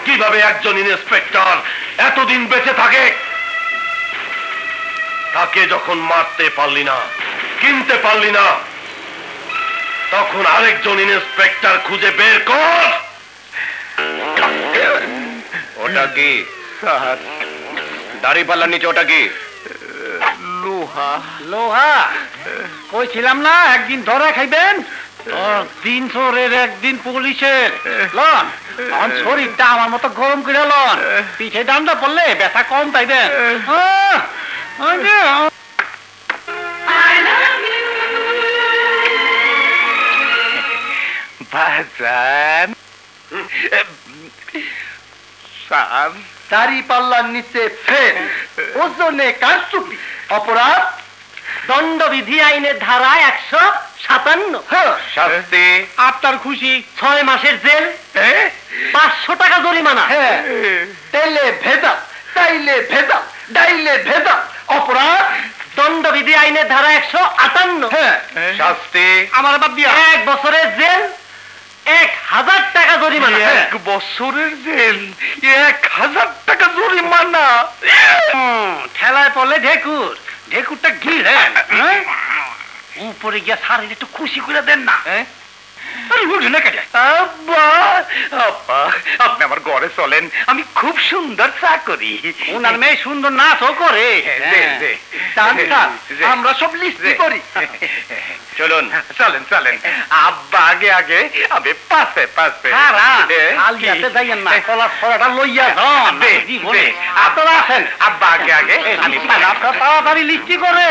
কিভাবে একজন ইন্সপেক্টর এতদিন বেঁচে থাকে? তাকে যখন মারতে পারলি না, কিনতে পারলি না, তখন আরেকজন ইন্সপেক্টর খুঁজে বের কর। ওটা কি দাড়িপাল্লার নিচে? ওটা কি? লোহা। লোহা কইছিলাম না একদিন ধরা খাইবেন, দিন চোরের একদিন পুলিশের। লন শরীরটা আমার মতো গরম করে লন, পিঠে ডান্ডা পড়লে ব্যথা কম পাইবেন। বাজান স্যার, দাড়ি পাল্লার নিচে ফের ওজনে কারচুপি অপরাধ, দণ্ডবিধি আইনের ধারা 157। শাস্তি আপনার খুশি 6 মাসের জেল, 500 টাকা জরিমানা। তেলে ভেজাল, তাইলে ভেজাল, ডাইলে ভেজাল অপরাধ, দণ্ডবিধি আইনের ধারা 158। শাস্তি আমার বাদ দিয়া 1 বছরের জেল, 1000 টাকা জরিমানা। 1 বছরের জেল, 1000 টাকা জরিমানা। ঠেলায় পড়লে ঢেকুর, ঢেকুরটা গিলেন উপরে গিয়া সারের একটু খুশি করে দেন না। আপনি আমার ঘরে চলেন, আমি খুব সুন্দর চা করি। ওনার মেয়ে সুন্দর নাচও করে। আমরা সব লিস্টি করি। চলুন চলেন চলেন, আব্বা আগে আগে, আমি পাশে পাশে। যাইয়েন না, কলার ছড়াটা লইয়া যান। আপনারা আছেন, আব্বা আগে আগে, আমি আপনারা তাড়াতাড়ি লিস্টি করে।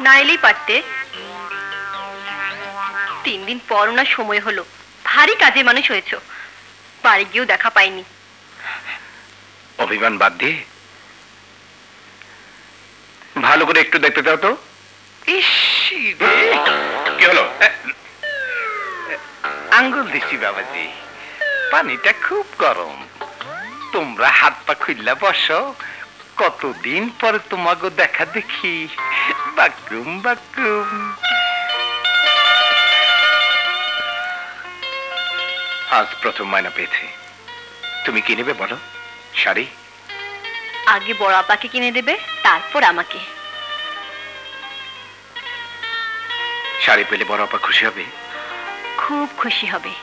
না এলেই পারতে। 3 দিন পর ওনার সময় হলো, ভারী কাজে মানুষ হয়েছ, বাড়ি গিয়েও দেখা পাইনি। অভিমান বাদ দিয়ে ভালো করে একটু দেখতে দাও তো। কি হলো? আঙ্গুল দিছি বাবাজি, পানিটা খুব গরম। তোমরা হাত পা খুললা বসো, কতদিন পরে তোমাকে দেখা দেখি। বাকুম বাকুম। আজ প্রথম মাইনা পেয়েছি, তুমি কি নেবে বলো? শাড়ি? আগে বড় আপাকে কিনে দেবে, তারপর আমাকে। শাড়ি পেলে বড় আপা খুশি হবে? খুব খুশি হবে।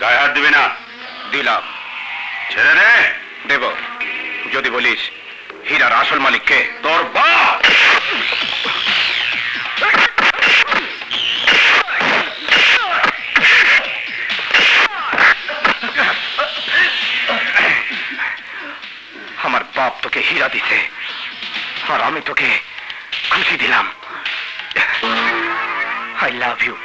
গায়ে হাত দিবে না। দিলাম। ছেড়ে দে। দেব যদি বলিস হীরার আসল মালিক কে? তোর বাপ। আমার বাপ তোকে হীরা দিতে, আর আমি তোকে খুশি দিলাম। I love you.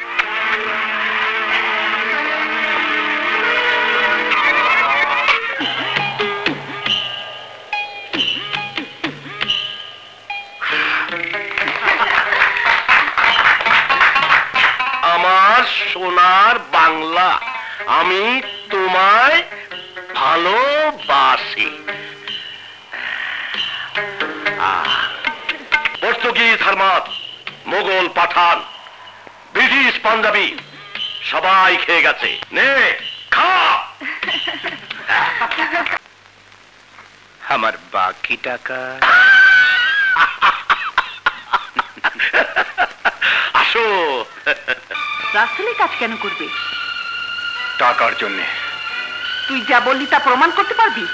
আমার সোনার বাংলা, আমি তোমায় ভালোবাসি। পর্তুগিজ, হারমাত, মোগল, পাঠান, ব্রিটিশ, পাঞ্জাবি সবাই খেয়ে গেছে। নে খা। আমার বাকি টাকা? আসো। রাসেলে কাজ কেন করবে? টাকার জন্য। তুই যা বললি তা প্রমাণ করতে পারবি?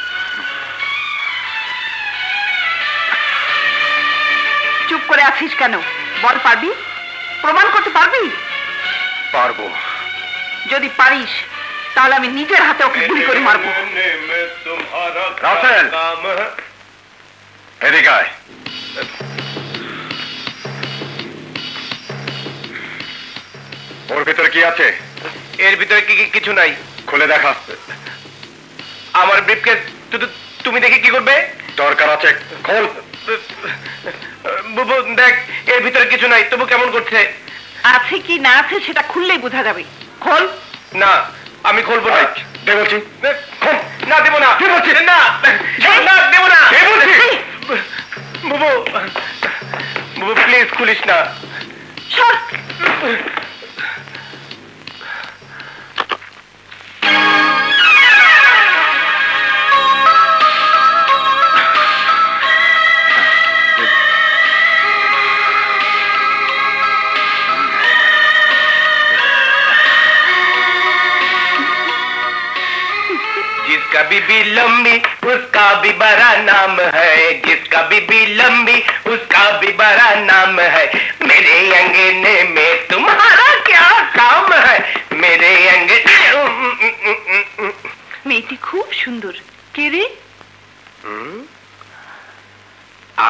চুপ করে আছিস কেন? বল, পারবি? প্রমাণ করতে পারবি? পারবো। যদি পারিস তাহলে আমি নিজের হাতে ওকে গুলি করে মারবো। রাসেল, এদিকে আয়। ওর ভিতরে কি আছে? এর ভিতরে কিছু নাই। খুলে দেখা। আমার ব্রিফকেস তুমি দেখে কি করবে? দরকার আছে, খোল। বুবু দেখ, এর ভিতরে কিছু নাই, তবু কেমন করছে। আছে কি না আছে সেটা খুললেই বোঝা যাবে। খোল। না, আমি খুলবো না। দে বলছি। না, দেবো না। কি বলছিস? না, না, দেবো না। কে বলছিস? বুবু, বুবু প্লিজ খুলিস না। সর। जिसका बीबी लंबी उसका भी बड़ा नाम है, जिसका बीबी लंबी उसका भी बड़ा नाम है। मेरे अंगने में तुम्हारा क्या काम है, मेरे अंगने। মেয়েটি খুব সুন্দর। কে রে?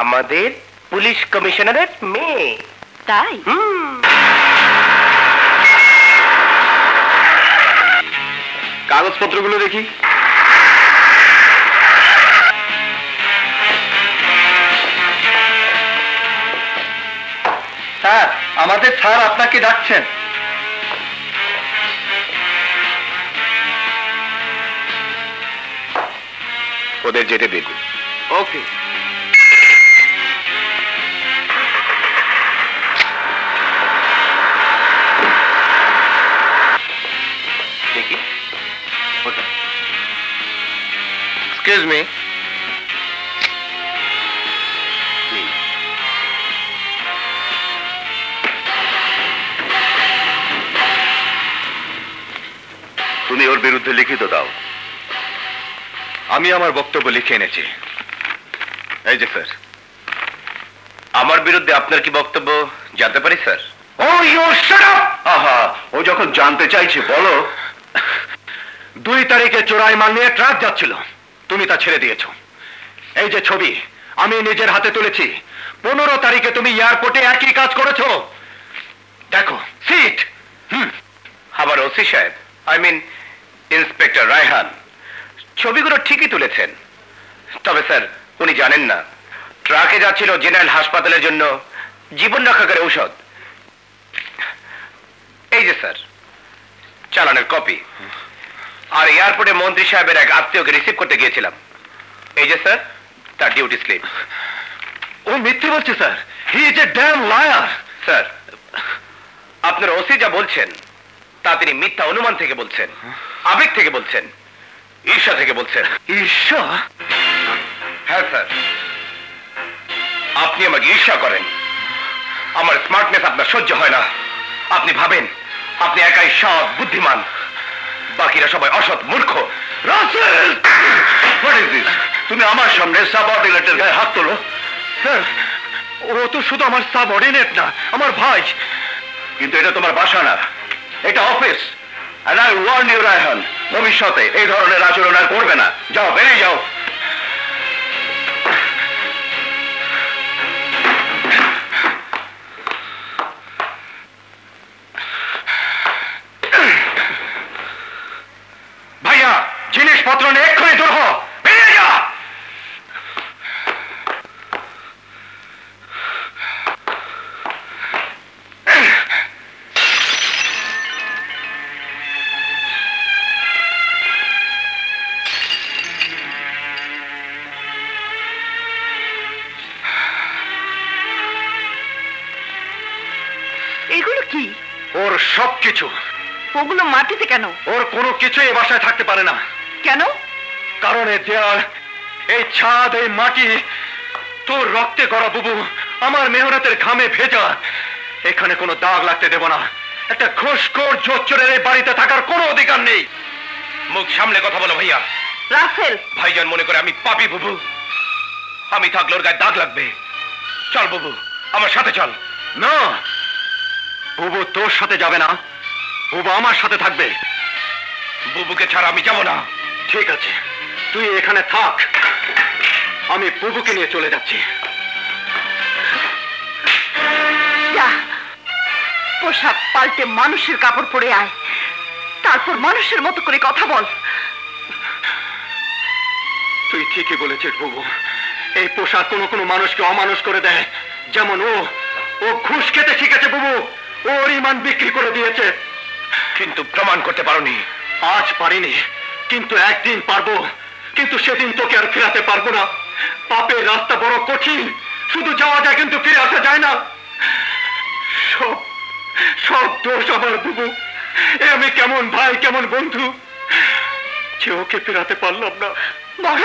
আমাদের পুলিশ কমিশনারের মেয়ে। তাই? কাগজপত্রগুলো দেখি। স্যার, আমাদের স্যার আপনাকে ডাকছেন। ওদের যেতে দেখুন। ওকে। দেখি। Excuse me. তুমি ওর বিরুদ্ধে লিখিত দাও। আমি আমার বক্তব্য লিখে এনেছি। এই যে স্যার। আমার বিরুদ্ধে আপনার কি বক্তব্য জানতে পারি স্যার? ও ইউ শাট আপ! আহা, ও যখন জানতে চাইছে বলো। 2 তারিখে চোরাই মাল নিয়ে ট্রাক যাচ্ছিল, তুমি তা ছেড়ে দিয়েছো। এই যে ছবি আমি নিজের হাতে তুলেছি। 15 তারিখে তুমি এয়ারপোর্টে একই কাজ করেছো। দেখো সিট। আমার ওসি সাহেব, আই মিন ইন্সপেক্টর রায়হান ছবিগুলো ঠিকই তুলেছেন, তবে স্যার উনি জানেন না ট্রাকে যাচ্ছিল জেনারেল হাসপাতালের জন্য জীবন রক্ষাকারী ঔষধ। এই যে স্যার চালানের কপি। আর এয়ারপোর্টে মন্ত্রী সাহেবের এক আত্মীয়কে রিসিভ করতে গিয়েছিলাম। এই যে স্যার তার ডিউটি স্লিপ। ও মিথ্যে বলছে sir. He is a damn liar. Sir আপনার ওসি যা বলছেন তা তিনি মিথ্যা অনুমান থেকে বলছেন, আবেগ থেকে বলছেন, ঈর্ষা থেকে বলছেন। ঈর্ষা? হ্যাঁ স্যার, আপনি আমাকে ঈর্ষা করেন। আমার স্মার্টনেস আপনার সহ্য হয় না। আপনি ভাবেন আপনি একাই সৎ বুদ্ধিমান, বাকিরা সবাই অসৎ মূর্খ। Russell, what is this? তুমি আমার সামনে সাবঅর্ডিনেটের গায়ে হাত তোলো? স্যার, ও তো শুধু আমার সাবঅর্ডিনেট না, আমার ভাই। কিন্তু এটা তোমার বাসা না, এটা office. And I warn you, Raihan, ভবিষ্যতে এই ধরনের আচরণ আর করবে না। যাও, বেরিয়ে যাও। ভাইয়া, জিনিসপত্র নিয়ে এক্ষুনি দূর হও। বেরিয়ে যা। এগুলো কি? ওর সবকিছু। ওগুলো মাটিতে কেন? ওর কোনো কিছু এই বাসায় থাকতে পারে না। কেন? কারণ এই দেয়াল, এই ছাদ, এই মাটি তোর রক্তে করা বুবু, আমার মেহনতের ঘামে ভেজা। এখানে কোনো দাগ লাগতে দেব না। একটা ঘুষখোর জোচ্চোরের এই বাড়িতে থাকার কোনো অধিকার নেই। মুখ সামলে কথা বলো ভাইয়া। রাসেল, ভাইজান মনে করে আমি পাপী বুবু, আমি থাকলে ওর গায়ে দাগ লাগবে। চল বুবু, আমার সাথে চল। না, বুবু তোর সাথে যাবে না, বুবু আমার সাথে থাকবে। বুবুকে ছাড়া আমি যাব না। ঠিক আছে, তুই এখানে থাক, আমি বুবুকে নিয়ে চলে যাচ্ছি। যা, পোশাক পাল্টে মানুষের কাপড় পরে আয়, তারপর মানুষের মতো করে কথা বল। তুই ঠিকই বলেছিস বুবু, এই পোশাক কোনো কোনো মানুষকে অমানুষ করে দেয়। যেমন ও ঘুষ খেতে শিখেছে বুবু, ওর ইমান বিক্রি করে দিয়েছে। কিন্তু প্রমাণ করতে পারোনি। আজ পারিনি, কিন্তু একদিন পারবো। কিন্তু সেদিন তোকে আর ফেরাতে পারবো না। পাপের রাস্তা বড় কঠিন, শুধু যাওয়া যায় কিন্তু ফিরে আসা যায় না। সব সব দোষ আমার বুবু। এ আমি কেমন ভাই কেমন বন্ধু যে ওকে ফেরাতে পারলাম না। বড়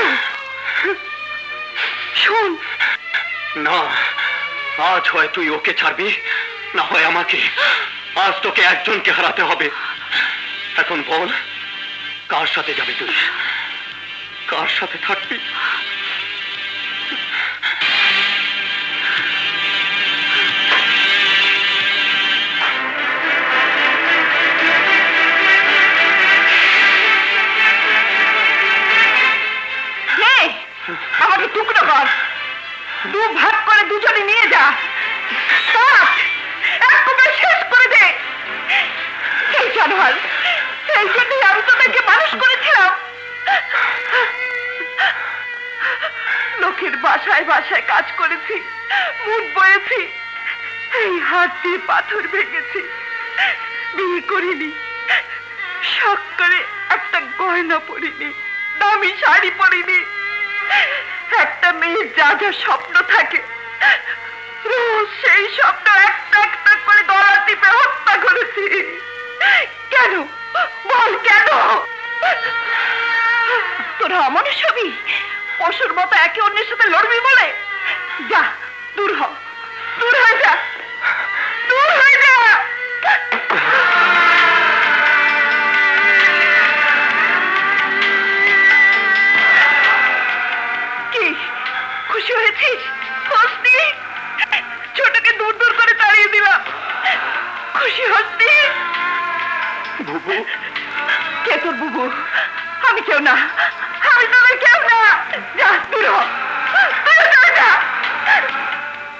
শোন, না, আজ হয় তুই ওকে ছাড়বি, না হয় আমাকে। আজ তোকে একজনকে হারাতে হবে। এখন বল, কার সাথে যাবি তুই? কার সাথে থাকবি? আমাকে টুকরো কর, দু ভাগ করে দুজনে নিয়ে যা, একবার শেষ করে দে। এই জানোয়ার, এই জন্যই আমি তোদেরকে মানুষ করেছিলাম। লোকের বাসায় বাসায় কাজ করেছি, মুখ বয়েছি, এই হাত দিয়ে পাথর ভেঙেছি, বিয়ে করিনি, শখ করে একটা গয়না পরিনি, দামি শাড়ি পরিনি। একটা মেয়ের যা যা স্বপ্ন থাকে রোজ সেই স্বপ্ন একটা একটা করে গলা টিপে হত্যা করেছি। কেন বল, কেন? তোরা অমনিস হবি, পশুর মতো একে অন্যের সাথে লড়বি বলে? যা, দূর হ, দূর হয়ে যা, দূর হয়ে যা। খুশি হয়েছিস? হসনি? ছোটকে দূর দূর করে তাড়িয়ে দিলাম, খুশি হসনি? বুবু, কে তোর বুবু? আমি কেউ না, আমি তোদের কেউ না। যা, দূর হ, যা।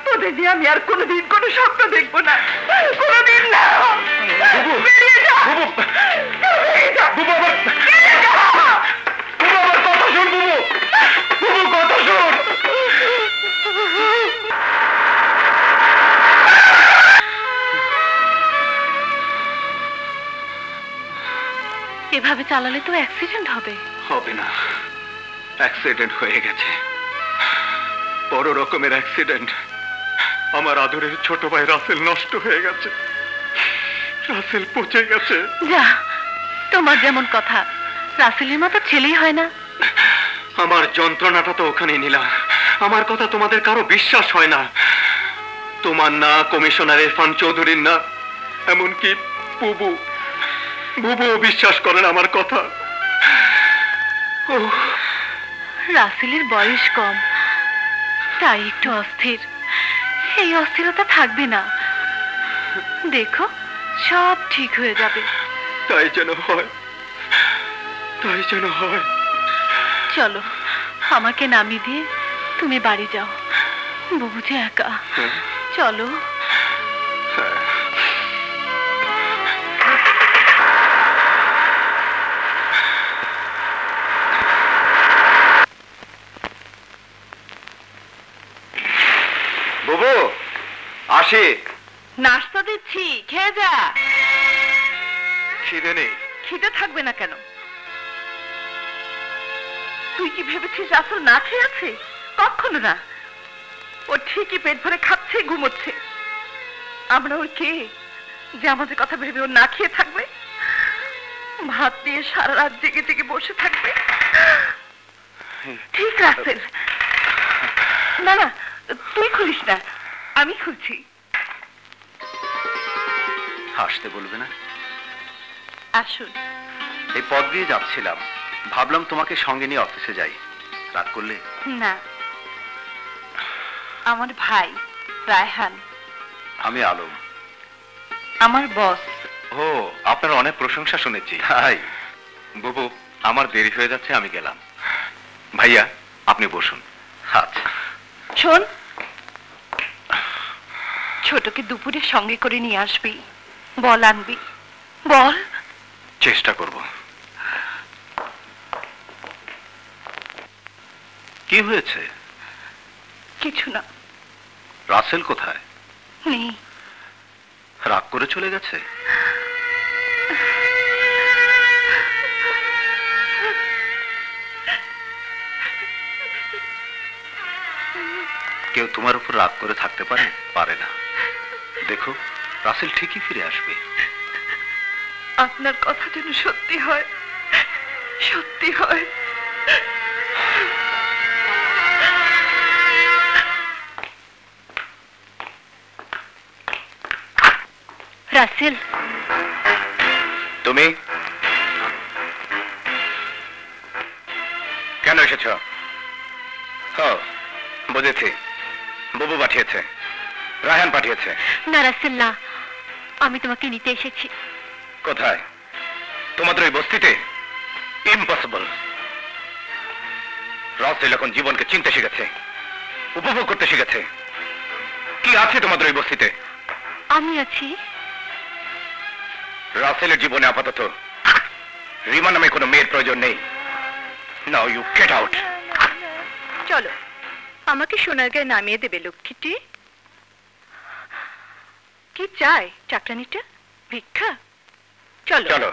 তোদের দিয়ে আমি আর কোনোদিন কোনো স্বপ্ন দেখবো না, কোনোদিন না। বেরিয়ে যা, বেরিয়ে যা। বুবু আমার কথা শুন, বুবু, বুবু কথা শুন। এভাবে চালালে তো অ্যাক্সিডেন্ট হবে। হবে না, অ্যাক্সিডেন্ট হয়ে গেছে, বড় রকমের অ্যাক্সিডেন্ট। আমার আদরের ছোট ভাই রাসেল নষ্ট হয়ে গেছে, রাসেল পচে গেছে। যা, তোমার যেমন কথা, রাসেলের মতো ছেলেই হয় না। আমার যন্ত্রণাটা তো ওখানে নিলাম, আমার কথা তোমাদের কারো বিশ্বাস হয় না। তোমার না, কমিশনার ইরফান চৌধুরীর না, এমনকি বুবু, বুবুও বিশ্বাস করেন আমার কথা। রাসেলের বয়স কম, তাই একটু অস্থির। এই অস্থিরতা থাকবে না, দেখো সব ঠিক হয়ে যাবে। তাই যেন হয়, তাই যেন হয়। চলো, আমাকে নামিয়ে দিয়ে তুমি বাড়ি যাও, বুবু যে একা। চলো। বুবু আসি। নাস্তা দিচ্ছি, খেয়ে যা। খিদে নেই। খিদে থাকবে না কেন? তুই কি ভেবেছিস রাসেল না খেয়ে আছে? কখনো না, ও ঠিকই পেট ভরে খাচ্ছে, ঘুমোচ্ছে। আমরা ওর কে যে আমাদের কথা ভেবে ও না খেয়ে থাকবে, ভাত দিয়ে সারা রাত জেগে জেগে বসে থাকবে? ঠিক রাসেল। না না, তুই খুলিস না, আমি খুলছি। আসতে বলবে না? আসুন। এই পথ দিয়ে যাচ্ছিলাম, ভাবলাম তোমাকে সঙ্গে নিয়ে অফিসে যাই। রাগ করলে? না, আমার ভাই রায়হান। আমি আলম। আমার বস। ও, আপনার অনেক প্রশংসা শুনেছি। হাই বুবু, আমার দেরি হয়ে যাচ্ছে, আমি গেলাম। ভাইয়া আপনি বসুন। আচ্ছা। শোন, ছোটকে দুপুরে সঙ্গে করে নিয়ে আসবি, বল আনবি, বল। চেষ্টা করব। কি হয়েছে? কিছু না। রাসেল কোথায়? নেই। রাগ করে চলে গেছে? কে কেউ তোমার উপর রাগ করে থাকতে পারে? পারে না। দেখো, রাসেল ঠিকই ফিরে আসবে। আপনার কথা যেন সত্যি হয়, সত্যি হয়। রাসেল, তুমি কেন এসেছ? বুঝেছি, বুবু পাঠিয়েছে, রায়হান পাঠিয়েছে। না রাসেল না, আমি তোমাকে নিতে এসেছি। কোথায়? তোমাদের ওই বস্তিতে? ইম্পসিবল। রাসেল এখন জীবনকে চিনতে শিখেছে, উপভোগ করতে শিখেছে। কি আছে তোমাদের ওই বস্তিতে? আমি আছি। রাসেলের জীবনে আপাতত রিমা নামে কোনো মেয়ের প্রয়োজন নেই। Now you get out. চলো, আমাকে সোনারগাঁয়ে নামিয়ে দেবে লক্ষ্মীটি। কি চাই চাকরানিটা? ভিক্ষা? চলো চলো।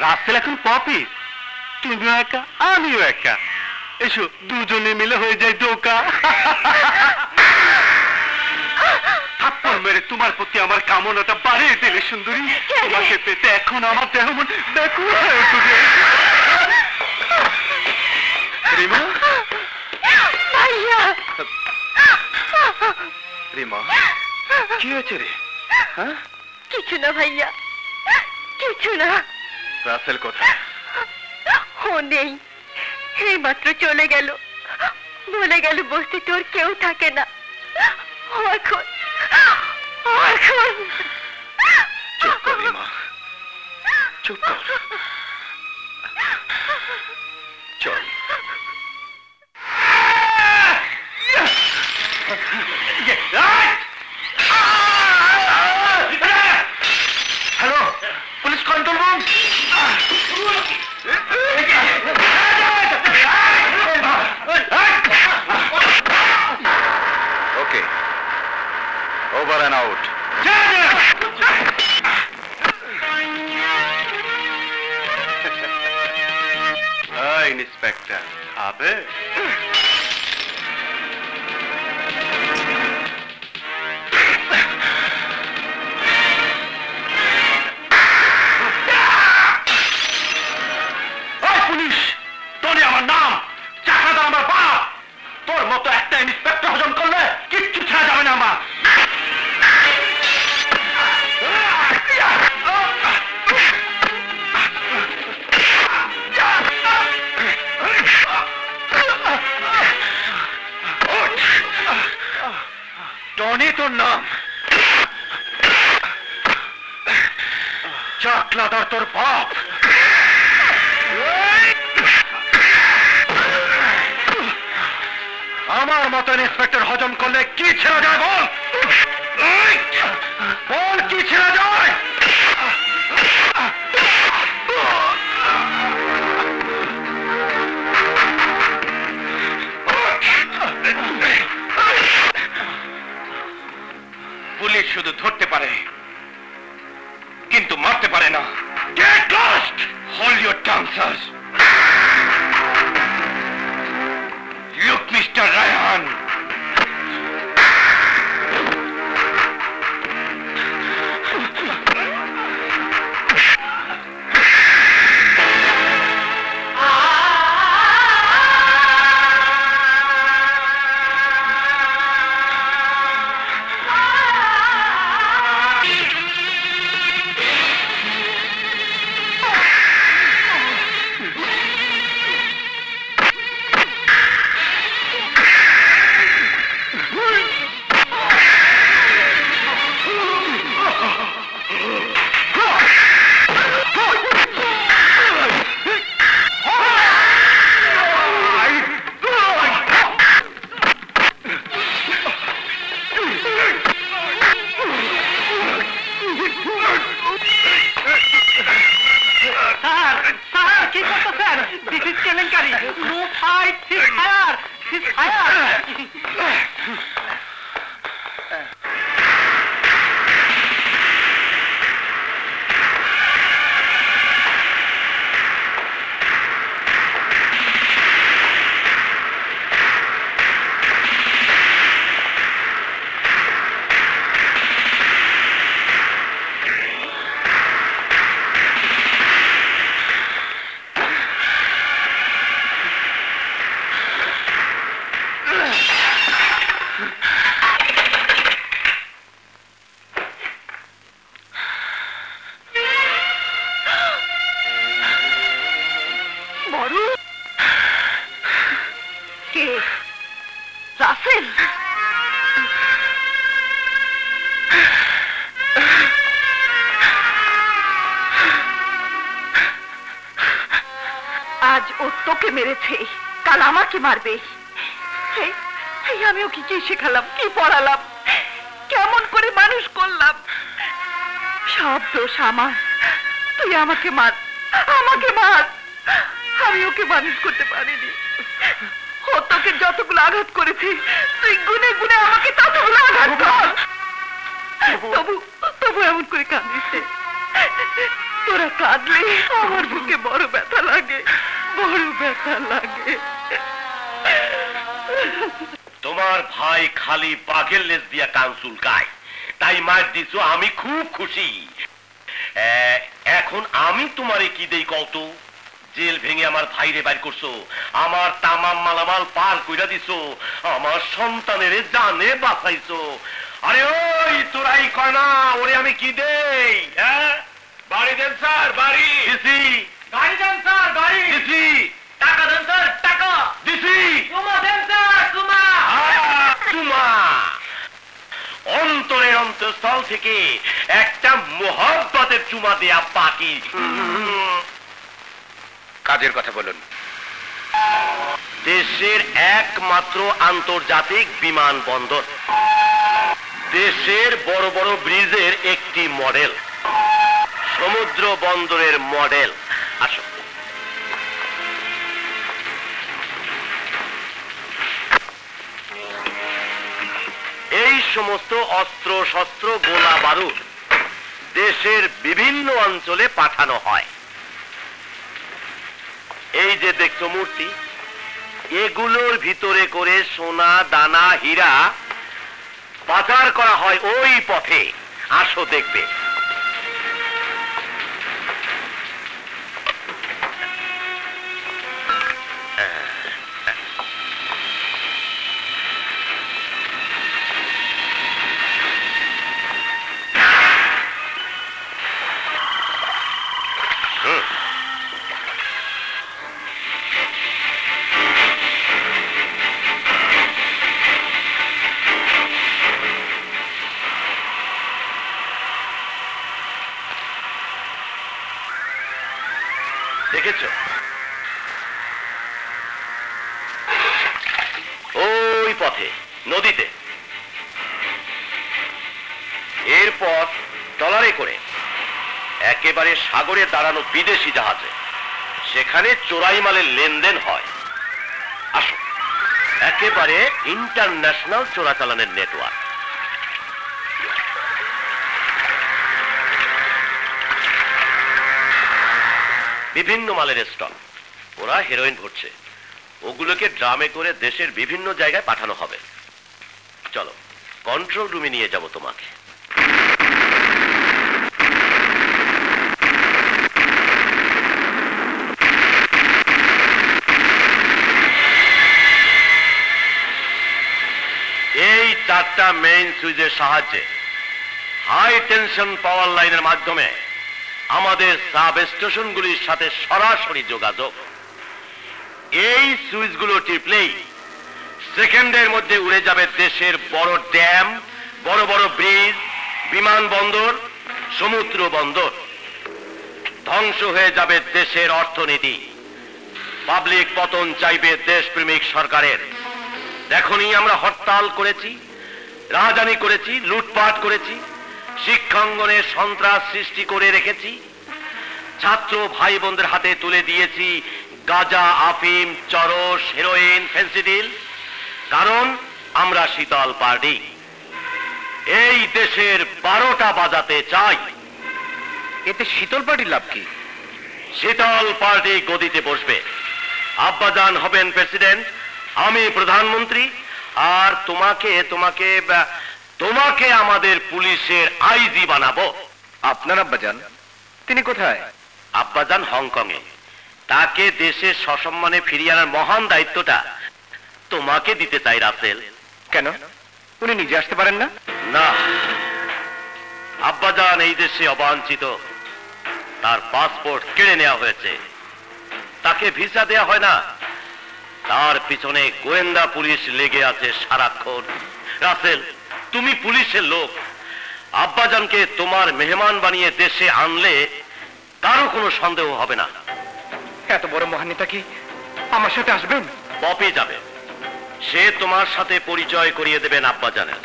রাসেল এখন পপি, তুমিও একা আমিও একা। এসো দুজনে মিলে হয়ে যায় ধোকা। থাপ্পড় মেরে তোমার প্রতি আমার কামনাটা বাড়িয়ে দিলে সুন্দরী। তোমাকে পেতে এখন আমার দেহ মন ব্যাকুল হয়ে উঠবে। রিমা, রিমা, কি হয়েছে রে? হ্যাঁ, কিছু না ভাইয়া, কিছু না। রাসেল কোথায়? ও নেই, এই মাত্র চলে গেল। বলে গেল বসতে তোর কেউ থাকে না। এখন চুপ কর রিমা, চুপ কর। চল। Hello, police control room. Okay, over and out. Inspector খাবে? পুলিশ, টনি আমার নাম, চাকরাদার আমার বাপ। তোর মতো একটা ইন্সপেক্টর হজম করলে কিচ্ছু ছাড়া যাবে না আমার। টনি তোর নাম, চাকলাদার তোর বাপ। আমার মতো ইন্সপেক্টর হজম করলে কি ছেড়ে যায় বল? বল কি ছেড়ে যায়? পুলিশ শুধু ধরতে পারে কিন্তু মারতে পারে না। Get lost! Hold your tongue, sir. Look, Mr. Ryan. Sir sir কি করতেছেন? দিস ইজ কেলেঙ্কারি। No fight, cease fire, cease fire. Russell, আজ ও তোকে মেরেছে, কাল আমাকে মারবে। আমি ওকে কি শেখালাম, কি পড়ালাম, কেমন করে মানুষ করলাম? সব দোষ আমার। তুই আমাকে মার, আমাকে মার। আমি ওকে মানুষ করতে পারিনি। ও তোকে যতগুলো আঘাত করেছে তুই গুনে গুনে আমাকে ততগুলো আঘাত কর। তবু তবু এমন করে কাঁদিস। তোরা কাঁদলে আমার বুকে বড় ব্যথা লাগে, বড় ব্যথা লাগে। তোমার ভাই খালি বাঘের লেজ দিয়া কান চুলকায়, তাই মার দিছো, আমি খুব খুশি। এখন আমি তোমারে কি দেই কত? জেল ভেঙে আমার ভাইরে বাইর করছো, আমার তামাম মালামাল পার কইরা দিছো, আমার সন্তানের জানে বাঁচাইছো। আরে ওই তোরাই কয় না ওরে আমি কি দেই? হ্যাঁ, বাড়ি দেন স্যার, বাড়ি দিছি। গাড়ি দেন স্যার, গাড়ি দিছি। টাকা দেন স্যার, টাকা দিছি। চুমা দেন স্যার, চুমা। চুমা অন্তরের অন্তঃস্থল থেকে একটা মোহব্বতের চুমা দেয়া বাকি। কাজের কথা বলুন। দেশের একমাত্র আন্তর্জাতিক বিমানবন্দর, দেশের বড় বড় ব্রিজের একটি মডেল, সমুদ্র বন্দরের মডেল। আসো, এই সমস্ত অস্ত্র শস্ত্র গোলা বারুদ দেশের বিভিন্ন অঞ্চলে পাঠানো হয়। এই যে দেখছো মূর্তি, এগুলোর ভিতরে করে সোনা দানা হীরা পাচার করা হয় ওই পথে। আসো দেখবে। দেখেছ ওই পথে নদীতে, এরপর ট্রলারে করে একেবারে সাগরে দাঁড়ানো বিদেশি জাহাজে, সেখানে চোরাই মালের লেনদেন হয়। আসো, একেবারে ইন্টারন্যাশনাল চোরাচালানের নেটওয়ার্ক। বিভিন্ন মালের স্টক, ওরা হেরোইন ভরছে, ওগুলোকে ড্রামে করে দেশের বিভিন্ন জায়গায় পাঠানো হবে। চলো, কন্ট্রোল রুমে নিয়ে যাব তোমাকে। এই 4টা মেইন সুইচের সাহায্যে হাই টেনশন পাওয়ার লাইনের মাধ্যমে আমাদের সাব স্টেশনগুলির সাথে সরাসরি যোগাযোগ। এই সুইচগুলো টিপলেই সেকেন্ডের মধ্যে উড়ে যাবে দেশের বড় ড্যাম, বড় বড় ব্রিজ, বিমানবন্দর, সমুদ্র বন্দর। ধ্বংস হয়ে যাবে দেশের অর্থনীতি। পাবলিক পতন চাইবে দেশপ্রেমিক সরকারের। দেখনি আমরা হরতাল করেছি, রাজধানী করেছি, লুটপাট করেছি, শিক্ষাঙ্গনে সন্ত্রাস সৃষ্টি করে রেখেছি। ছাত্র ভাই বোনদের হাতে তুলে দিয়েছি গাঁজা, আফিম, চরস, হেরোইন, ফেন্সিডিল। কারণ আমরা শীতল পার্টি এই দেশের 12টা বাজাতে চাই। এতে শীতল পার্টির লাভ কি? শীতল পার্টি গদিতে বসবে, আব্বাজান হবেন প্রেসিডেন্ট, আমি প্রধানমন্ত্রী, আর তোমাকে আমাদের পুলিশের আইজি বানাবো। আপনার আব্বাজান তিনি কোথায়? আব্বাজান হংকং এ, তাকে দেশের সসম্মানে ফিরিয়ে আনার মহান দায়িত্বটা তোমাকে দিতে চাই রাসেল। কেন উনি নিজে আসতে পারেন না? না, আব্বাজান এই দেশে অবাঞ্ছিত, তার পাসপোর্ট কেড়ে নেওয়া হয়েছে, তাকে ভিসা দেয়া হয় না, তার পিছনে গোয়েন্দা পুলিশ লেগে আছে সারাক্ষণ। রাসেল, তুমি পুলিশের লোক, আব্বাজানকে তোমার মেহমান বানিয়ে দেশে আনলে কারো কোনো সন্দেহ হবে না। এত বড় মহান নেতা কি আমার সাথে আসবেন? পপি যাবে, সে তোমার সাথে পরিচয় করিয়ে দেবেন আব্বাজানের।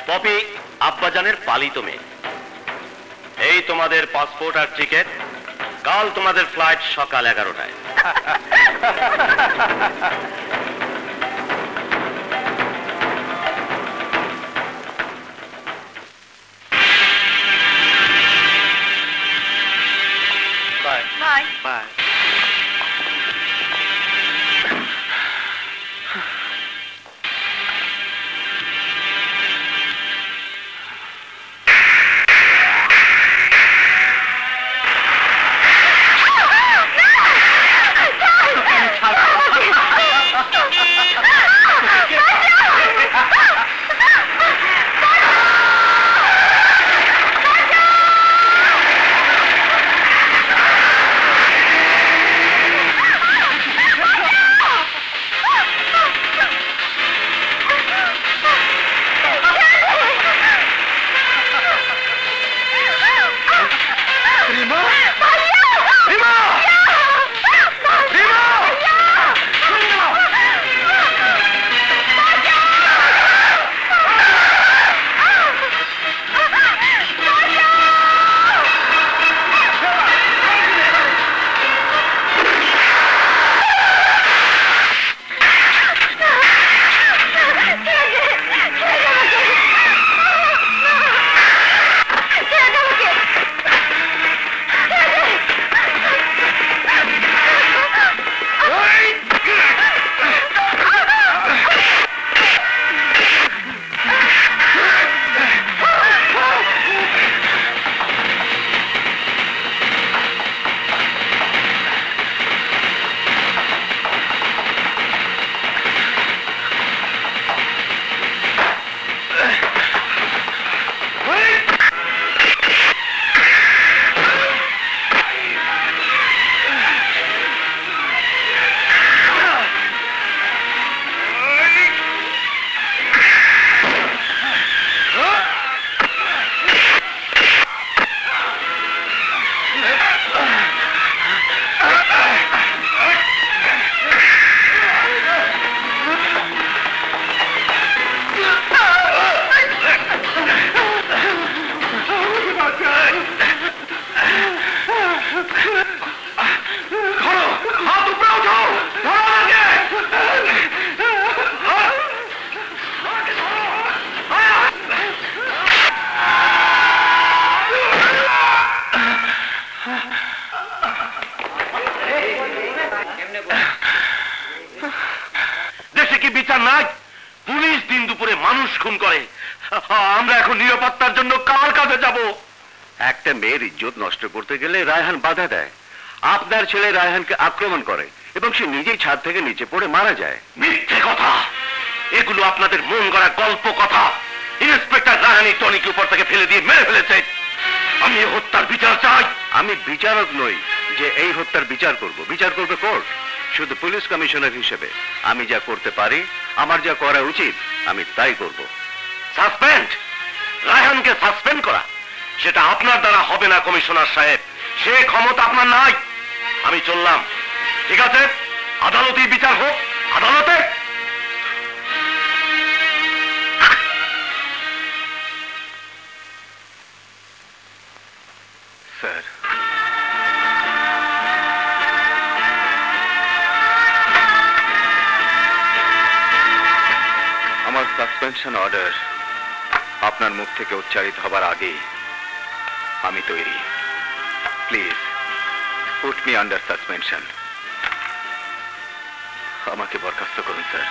পপি আব্বাজানের পালিত মেয়ে। এই তোমাদের পাসপোর্ট আর টিকিট, কাল তোমাদের ফ্লাইট সকাল 11টায়। বাই। দেশে কি বিচার নাই? পুলিশ দিন দুপুরে মানুষ খুন করে, আমরা এখন নিরাপত্তার জন্য কার কাছে যাব? একটা মেয়ের ইজ্জত নষ্ট করতে গেলে রায়হান বাধা দেয়। আপনার ছেলে রায়হানকে আক্রমণ করে এবং সে নিজেই ছাদ থেকে নিচে পড়ে মারা যায়। মিথ্যে কথা, এগুলো আপনাদের মন গড়া গল্প কথা। ইন্সপেক্টর রায়হানি টনিকে উপর থেকে ফেলে দিয়ে মেরে ফেলেছে। আমি এই হত্যার বিচার চাই। আমি বিচারক নই যে এই হত্যার বিচার করব, বিচার করবে কোর্ট। শুধু পুলিশ কমিশনার হিসেবে আমি যা করতে পারি, আমার যা করা উচিত আমি তাই করব। সাসপেন্ড, রায়হানকে সাসপেন্ড করা, সেটা আপনার দ্বারা হবে না কমিশনার সাহেব, সে ক্ষমতা আপনার নাই। আমি চললাম, ঠিক আছে? আদালতেই বিচার হোক, আদালতে। স্যার, আমার সাসপেনশন অর্ডার আপনার মুখ থেকে উচ্চারিত হবার আগে আমি তৈরি। Please put me under suspension. আমাকে বরখাস্ত করুন স্যার।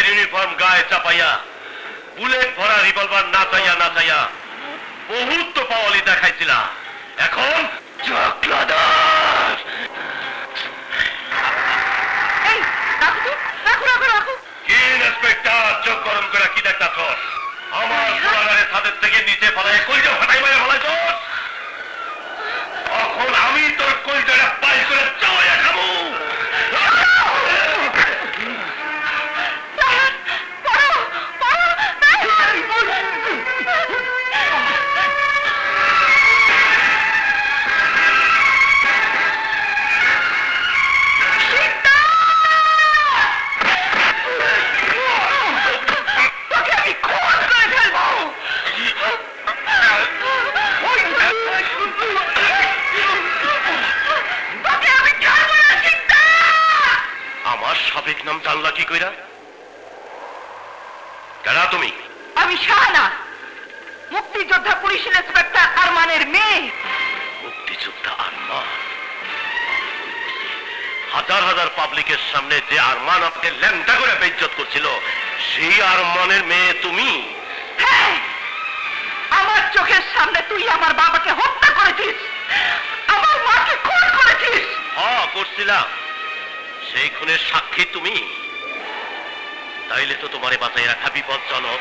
ইউনিফর্ম গায়ে চাপাইয়া বুলেট ভরা রিভলভার না চাইয়া না চাইয়া বহুত তো পাওয়ালি দেখাইছিল, এখন কি ইন্সপেক্টর চোখ গরম করে কি দেখতাছ? আমার গোলাগারের ছাদের থেকে নিচে ফেলায় কইজা ফাটাই মেরে ফেলাইছ। এখন আমি তোর কইজা পাই করে চাওয়া খাবো। সাবেক নাম জানলা কি কইরা? কেডা তুমি? আমি শাহানা, মুক্তিযোদ্ধা পুলিশ ইন্সপেক্টর আরমানের মেয়ে। মুক্তিযোদ্ধা আরমান? হাজার হাজার পাবলিকের সামনে যে আরমান আপনাকে ল্যাংটা করে বেইজ্জত করছিল, সেই আরমানের মেয়ে তুমি? হ্যাঁ, আমার চোখের সামনে তুই আমার বাবাকে হত্যা করেছিস, আমার মাকে খুন করেছিস। হ্যাঁ করছিলাম, সেই খুনের সাক্ষী তুমি। তাইলে তো তোমারে বাঁচাই রাখা বিপজ্জনক।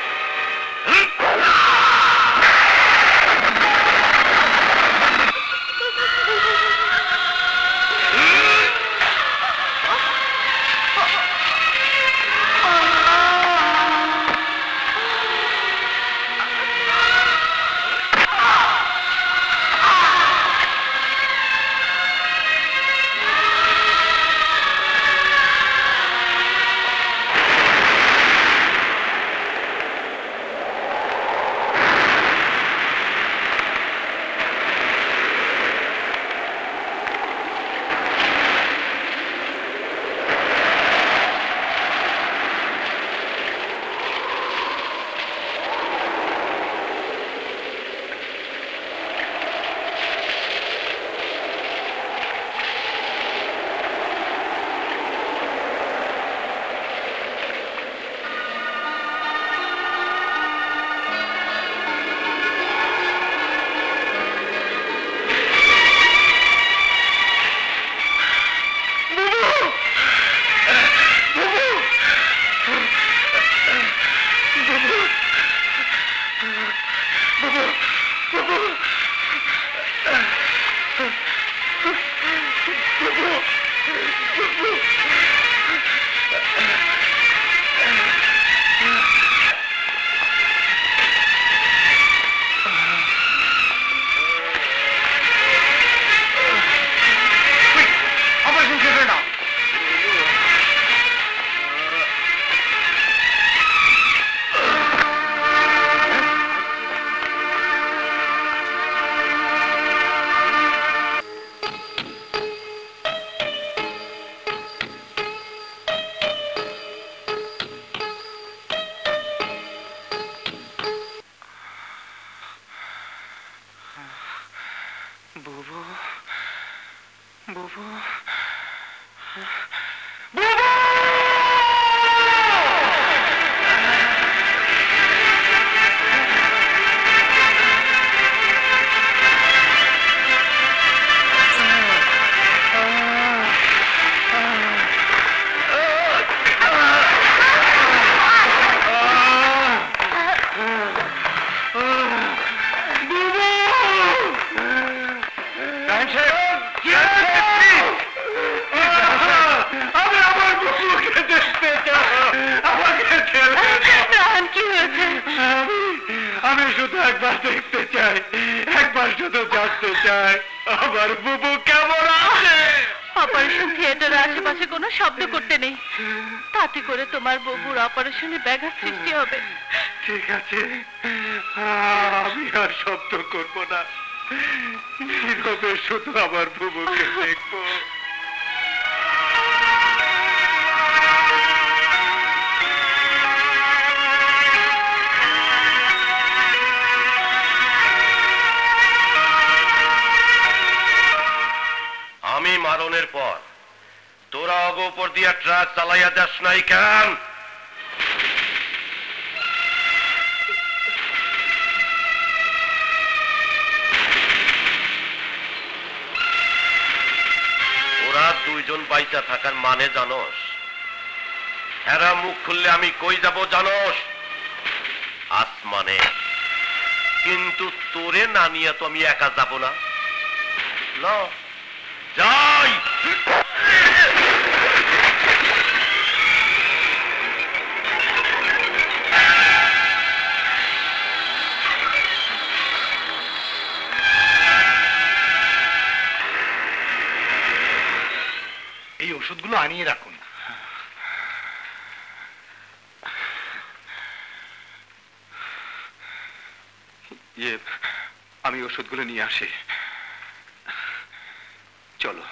শুধু একবার দেখতে চাই, একবার শুধু জানতে চাই আমার বুবু কেমন আছে। অপারেশন থিয়েটারের আশেপাশে কোনো শব্দ করতে নেই, তাতে করে তোমার বুবুর অপারেশনে ব্যাঘাত সৃষ্টি হবে। ঠিক আছে, আমি আর শব্দ করব না, নীরবে শুধু আমার বুবুকে দেখবো। আমি মারণের পর তোরা অগো উপর দিয়া ট্রাক চালাইয়া যাস নাই কেন? ওরা দুইজন বাইচা থাকার মানে জানোস? এরা মুখ খুললে আমি কই যাব জানোস? আসমানে। কিন্তু তোরে না নিয়ে তো আমি একা যাব না। না যাই। এই ওষুধগুলো আনিয়ে রাখুন। আমি ওষুধগুলো নিয়ে আসি, চলো।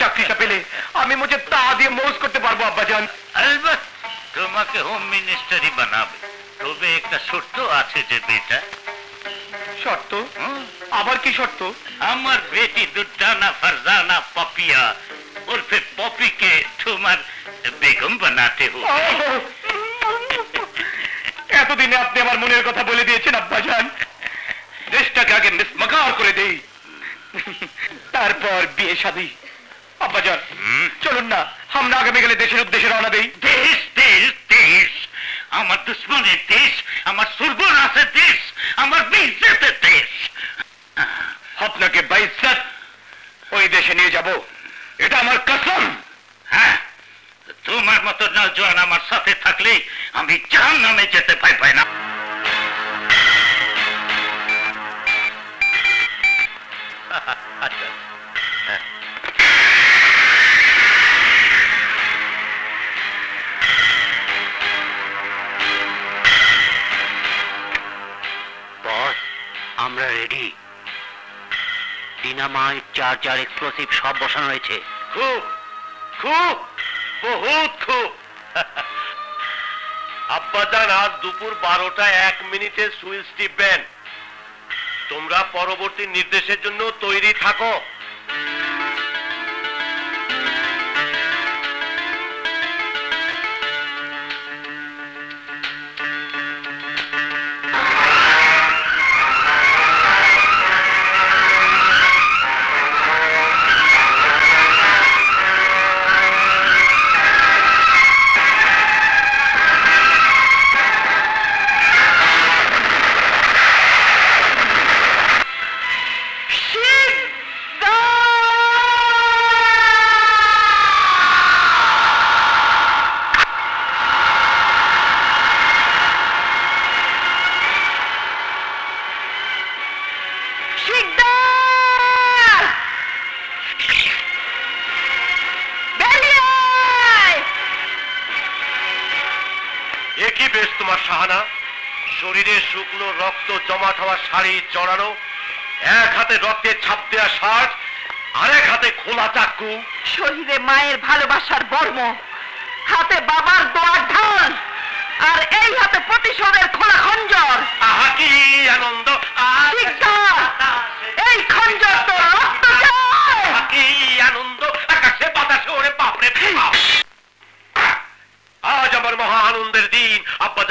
চাকরিটা পেলে আমি মুঝে তা দিয়ে মৌজ করতে পারবো আব্বাজান। আলবাত তোমাকে হোম মিনিস্টারই বানাবে, তবে একটা শর্ত আছে যে বেটা। শর্ত? আবার কি শর্ত? আমার বেটি দুটানা ফারজানা পপিয়া উর্ফে পপিকে তোমার বেগম বানাতে হবে। এতদিনে আপনি আমার মনের কথা বলে দিয়েছেন আব্বাজান। দেশটাকে আগে মিসমাকার করে দেই, তারপর বিয়ে শাদী। আব্বাজান চলুন না, আমরা আগামীকালে দেশের উদ্দেশ্যে রওনা দেই। দেশ দেশ দেশ, আমার দুশ্মনের দেশ, আমার সর্বনাশের দেশ, আমার বেইজ্জতের দেশ। আপনাকে বাইজ্জত ওই দেশে নিয়ে যাব, এটা আমার কসম। হ্যাঁ, তোমার মতো নওজোয়ান আমার সাথে থাকলে আমি জাহান্নামে যেতে ভয় পাই না। আচ্ছা বস, আমরা রেডি। ডিনামাইট, চার্জার, এক্সপ্লোসিভ সব বসানো হয়েছে। খুব খুব বহুত খুব। আব্বাজান আজ দুপুর 12টা 1 মিনিটে সুইচ টিপবেন। তোমরা পরবর্তী নির্দেশের জন্য তৈরি থাকো। একই বেশ তোমার শাহানা, শরীরে শুকনো রক্ত জমাট হওয়া শাড়ি জড়ানো, এক হাতে রক্তের ছাপ দেওয়া শার্ট, আরেক হাতে খোলা চাকু। শরীরে মায়ের ভালোবাসার বর্ম, হাতে বাবার দোয়ার ঢাল, আর এই হাতে প্রতিশোধের খোলা খঞ্জর। আহা কি আনন্দ! এই খঞ্জর তো রক্ত চায়।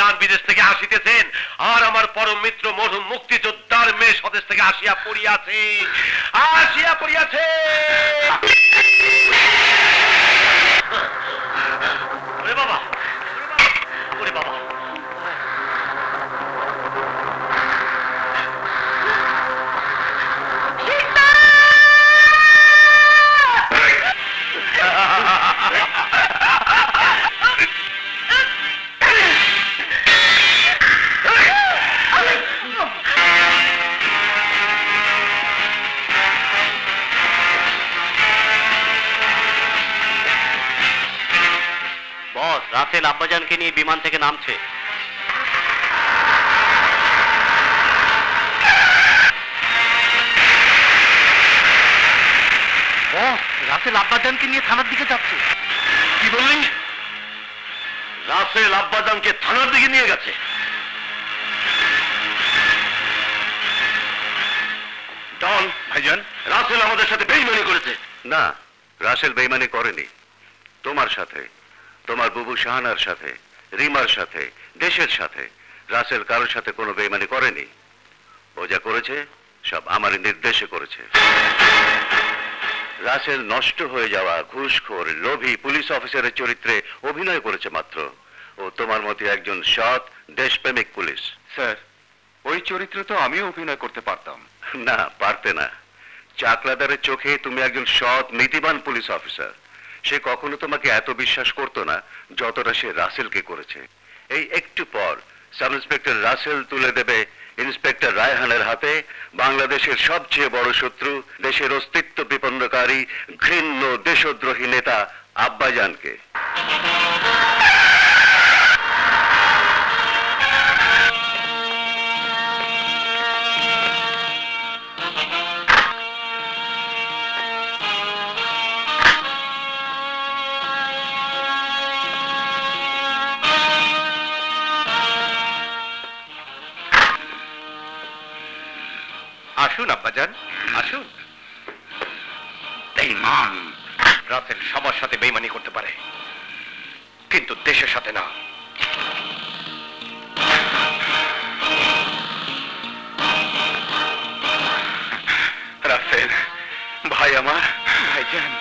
আব্বাজান বিদেশ থেকে আসিতেছেন, আর আমার পরম মিত্র মরহুম মুক্তিযোদ্ধার মেয়ে স্বদেশ থেকে আসিয়া পড়িয়াছে। ওরে বাবা, ওরে বাবা, রাসেল আব্বাজানকে নিয়ে বিমান থেকে নামছে। রাসেল আব্বাজানকে নিয়ে থানার দিকে যাচ্ছে। কি বললি? রাসেল আব্বাজানকে থানার দিকে নিয়ে গেছে? ডন ভাইজান, রাসেল আমাদের সাথে বেইমানি করেছে। না, রাসেল বেইমানি করেনি। তোমার সাথে, তোমার বুবু শাহানার সাথে, রিমার সাথে, দেশের সাথে রাসেল কারোর সাথে কোনো বেইমানি করেনি। ও যা করেছে সব আমার নির্দেশে করেছে। রাসেল নষ্ট হয়ে যাওয়া ঘুষখোর লোভী পুলিশ অফিসারের চরিত্রে অভিনয় করেছে মাত্র। ও তোমার মতো একজন সৎ দেশপ্রেমিক পুলিশ। স্যার, ওই চরিত্রে তো আমিও অভিনয় করতে পারতাম। না, পারতে না। চাকলাদারের চোখে তুমি একজন সৎ নীতিবান পুলিশ অফিসার। সে কখনো তোমাকে এত বিশ্বাস করতো না যতটা সে রাসেলকে করেছে। এই একটু পর সাব ইন্সপেক্টর রাসেল তুলে দেবে ইন্সপেক্টর রায়হানের হাতে বাংলাদেশের সবচেয়ে বড় শত্রু, দেশের অস্তিত্ব বিপন্নকারী ঘৃণ্য দেশদ্রোহী নেতা আব্বাজানকে। আসুন আব্বাজান, আসুন। বেঈমান রাসেল সবার সাথে বেঈমানি করতে পারে, কিন্তু দেশের সাথে না। রাসেল ভাই, আমার ভাইজান।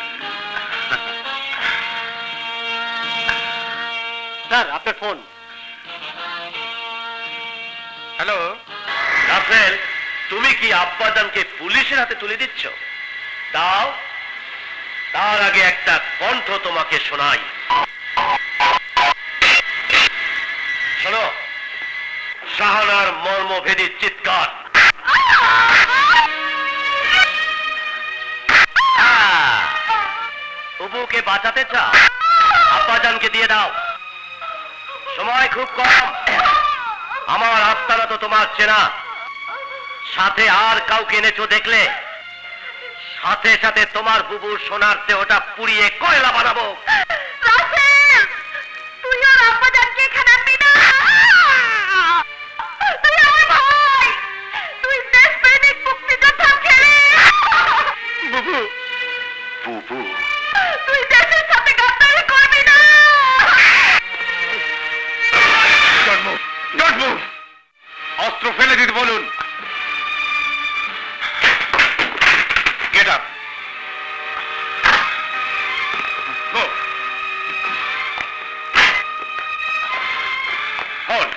স্যার, আপনার ফোন। হ্যালো রাসেল, তুমি কি আব্বাজানকে পুলিশের হাতে তুলে দিচ্ছ? দাও, তার আগে একটা কণ্ঠ তোমাকে শোনাই। শোনো, শাহানার মর্মভেদী চিৎকার। বুবুকে বাঁচাতে চাও? আব্বাজানকে দিয়ে দাও, সময় খুব কম। আমার আস্তানা তো তোমার চেনা, সাথে আর কাউকে এনেছো দেখলে সাথে সাথে তোমার বুবুর সোনার দেহটা পুড়িয়ে কয়লা বানাবো। তুই আর আব্বাজানকে এখানে আনবি না। তুই আমার ভাই, তুই দেশপ্রেমিক মুক্তিযোদ্ধা ছেলে। বুবু, বুবু, তুই দেশের সাথে গাদ্দারি করবি না। অস্ত্র ফেলে দিতে বলুন। Get up. Hold,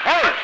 hold.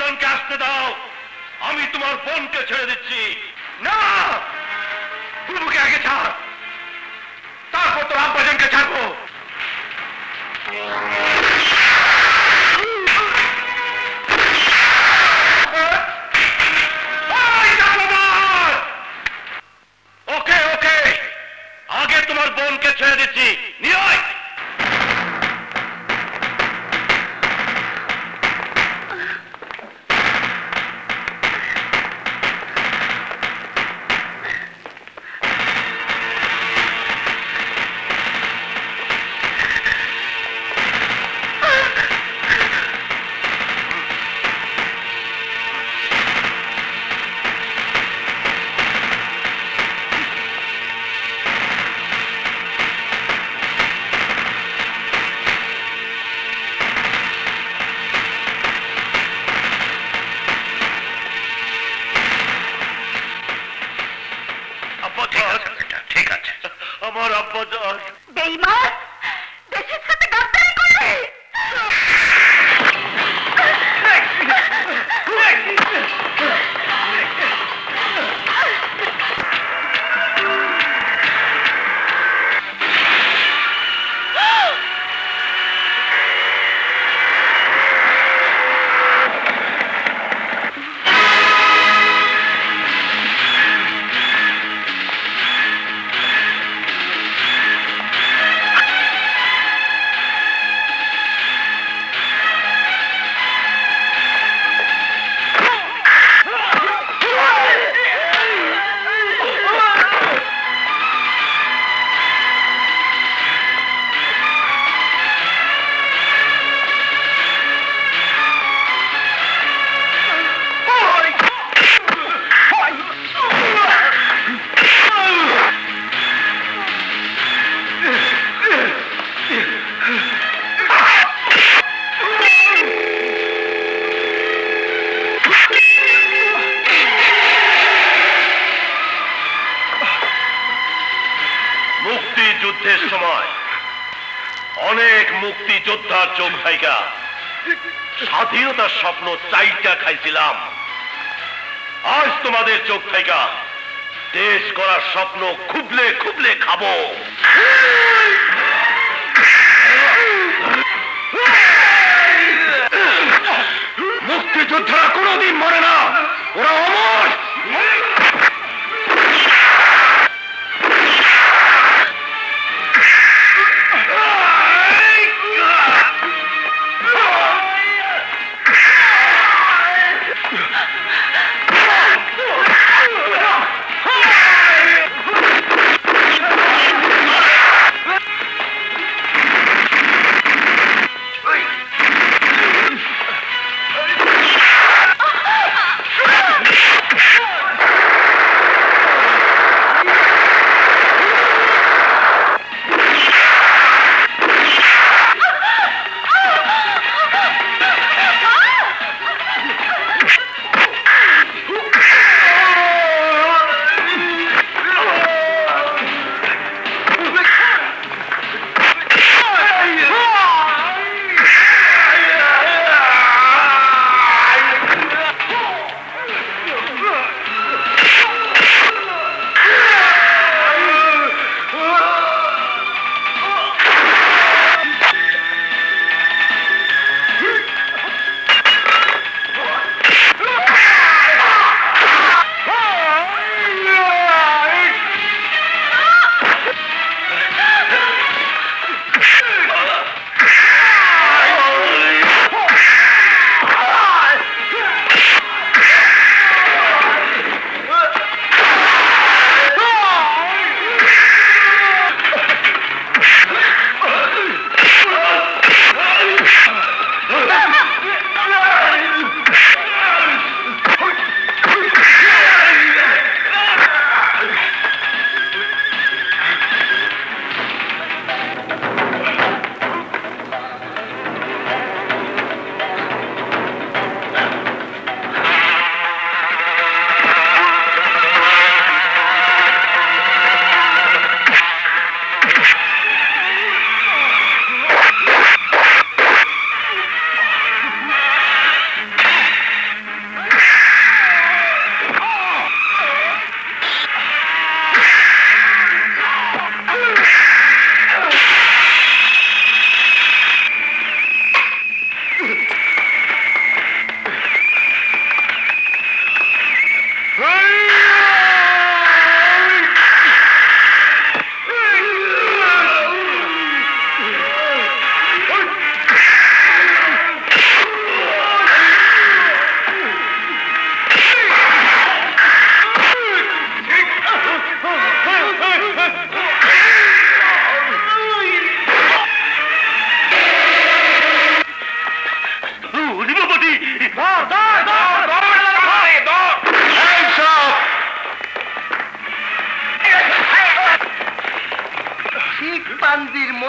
আব্বাজানকে আসতে দাও, আমি তোমার বোনকে ছেড়ে দিচ্ছি। না, বুবুকে আগে ছাড়, তারপর তোর আব্বাজানকে ছাড়বো। ওকে ওকে, আগে তোমার বোনকে ছেড়ে দিচ্ছি, নিয়ে আয়। ঠিক আছে, আমার আব্বাজান। বেঈমান, দেশের সাথে গাদ্দারি করলে। মুক্তিযুদ্ধের সময় অনেক মুক্তিযোদ্ধার চোখ থাইকা স্বাধীনতার স্বপ্ন চাইটা খাইছিলাম। আজ তোমাদের চোখ থাইকা দেশ গড়ার স্বপ্ন খুবলে খুবলে খাবো। মুক্তিযোদ্ধারা কোনোদিন মরে না, ওরা অমর।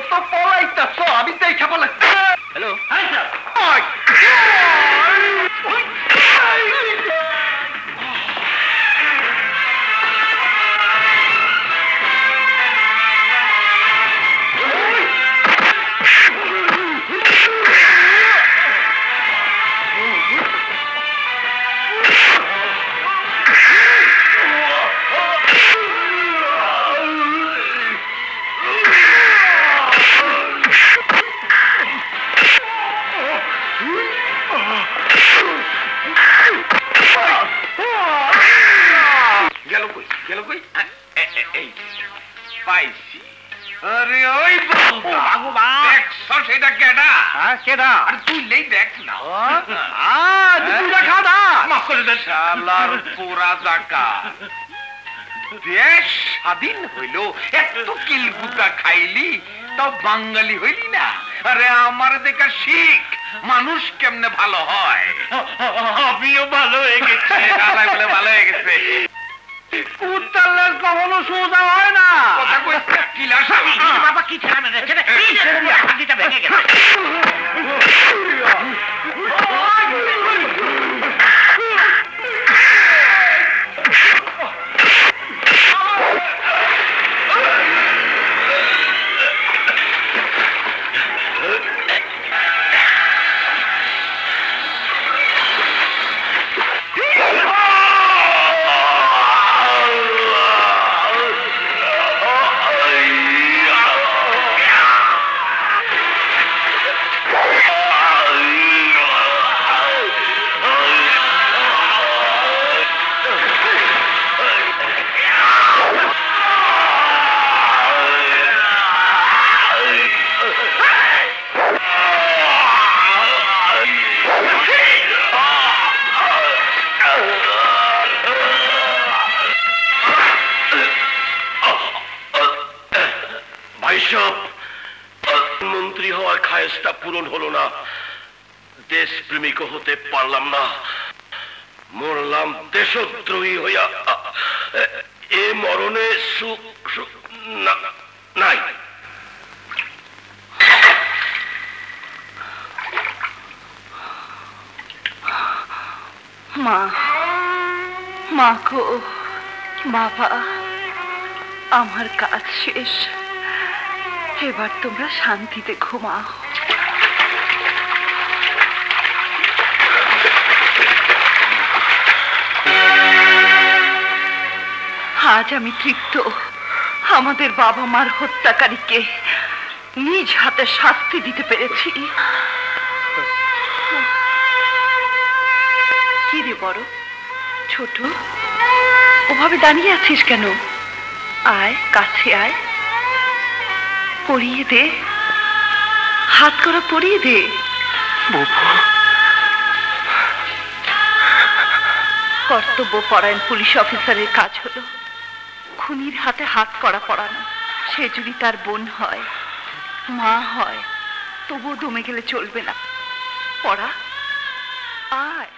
তো পলাইতাছ, আমি দেখা পলাই। হ্যালো, পাইছি। আরে ওই সেটা কেডা? কেডা? আর তুই নেই দেখ না, শালার পোড়া জাকা। দেশ স্বাধীন হইল, এত কিলগুতা খাইলি, তাও বাঙালি হইলি না? আরে আমার দেখা শিখ, মানুষ কেমনে ভালো হয়। আমিও ভালো হয়ে গেছি, ভালো হয়ে গেছে। উত্তরলে কখনো সোজা হয় না। কথা কইতে কিলাস বাবা কি জানে রে, হাড়িটা ভেঙে গেছে। মন্ত্রী হওয়ার খায়েশটা পূরণ হলো না, দেশপ্রেমিক হতে পারলাম না, মরলাম দেশদ্রোহী হইয়া। এ মরণে সুখ নাই। মা, মা গো, বাবা, আমার কাজ শেষ, এবার তোমরা শান্তিতে ঘুমাও। আজ আমি তৃপ্ত, আমাদের বাবা মার হত্যাকারীকে নিজ হাতে শাস্তি দিতে পেরেছি। কি রে বড়, ছোট, ওভাবে দাঁড়িয়ে আছিস কেন? আয়, কাছে আয়, পরিয়ে দে, হাত করা পরিয়ে দে। কর্তব্য পরায়ণ পুলিশ অফিসারের কাজ হলো খুনির হাতে হাত করা পরানো। সে যদি তার বোন হয়, মা হয়, তবুও দমে গেলে চলবে না। পড়া, আয়।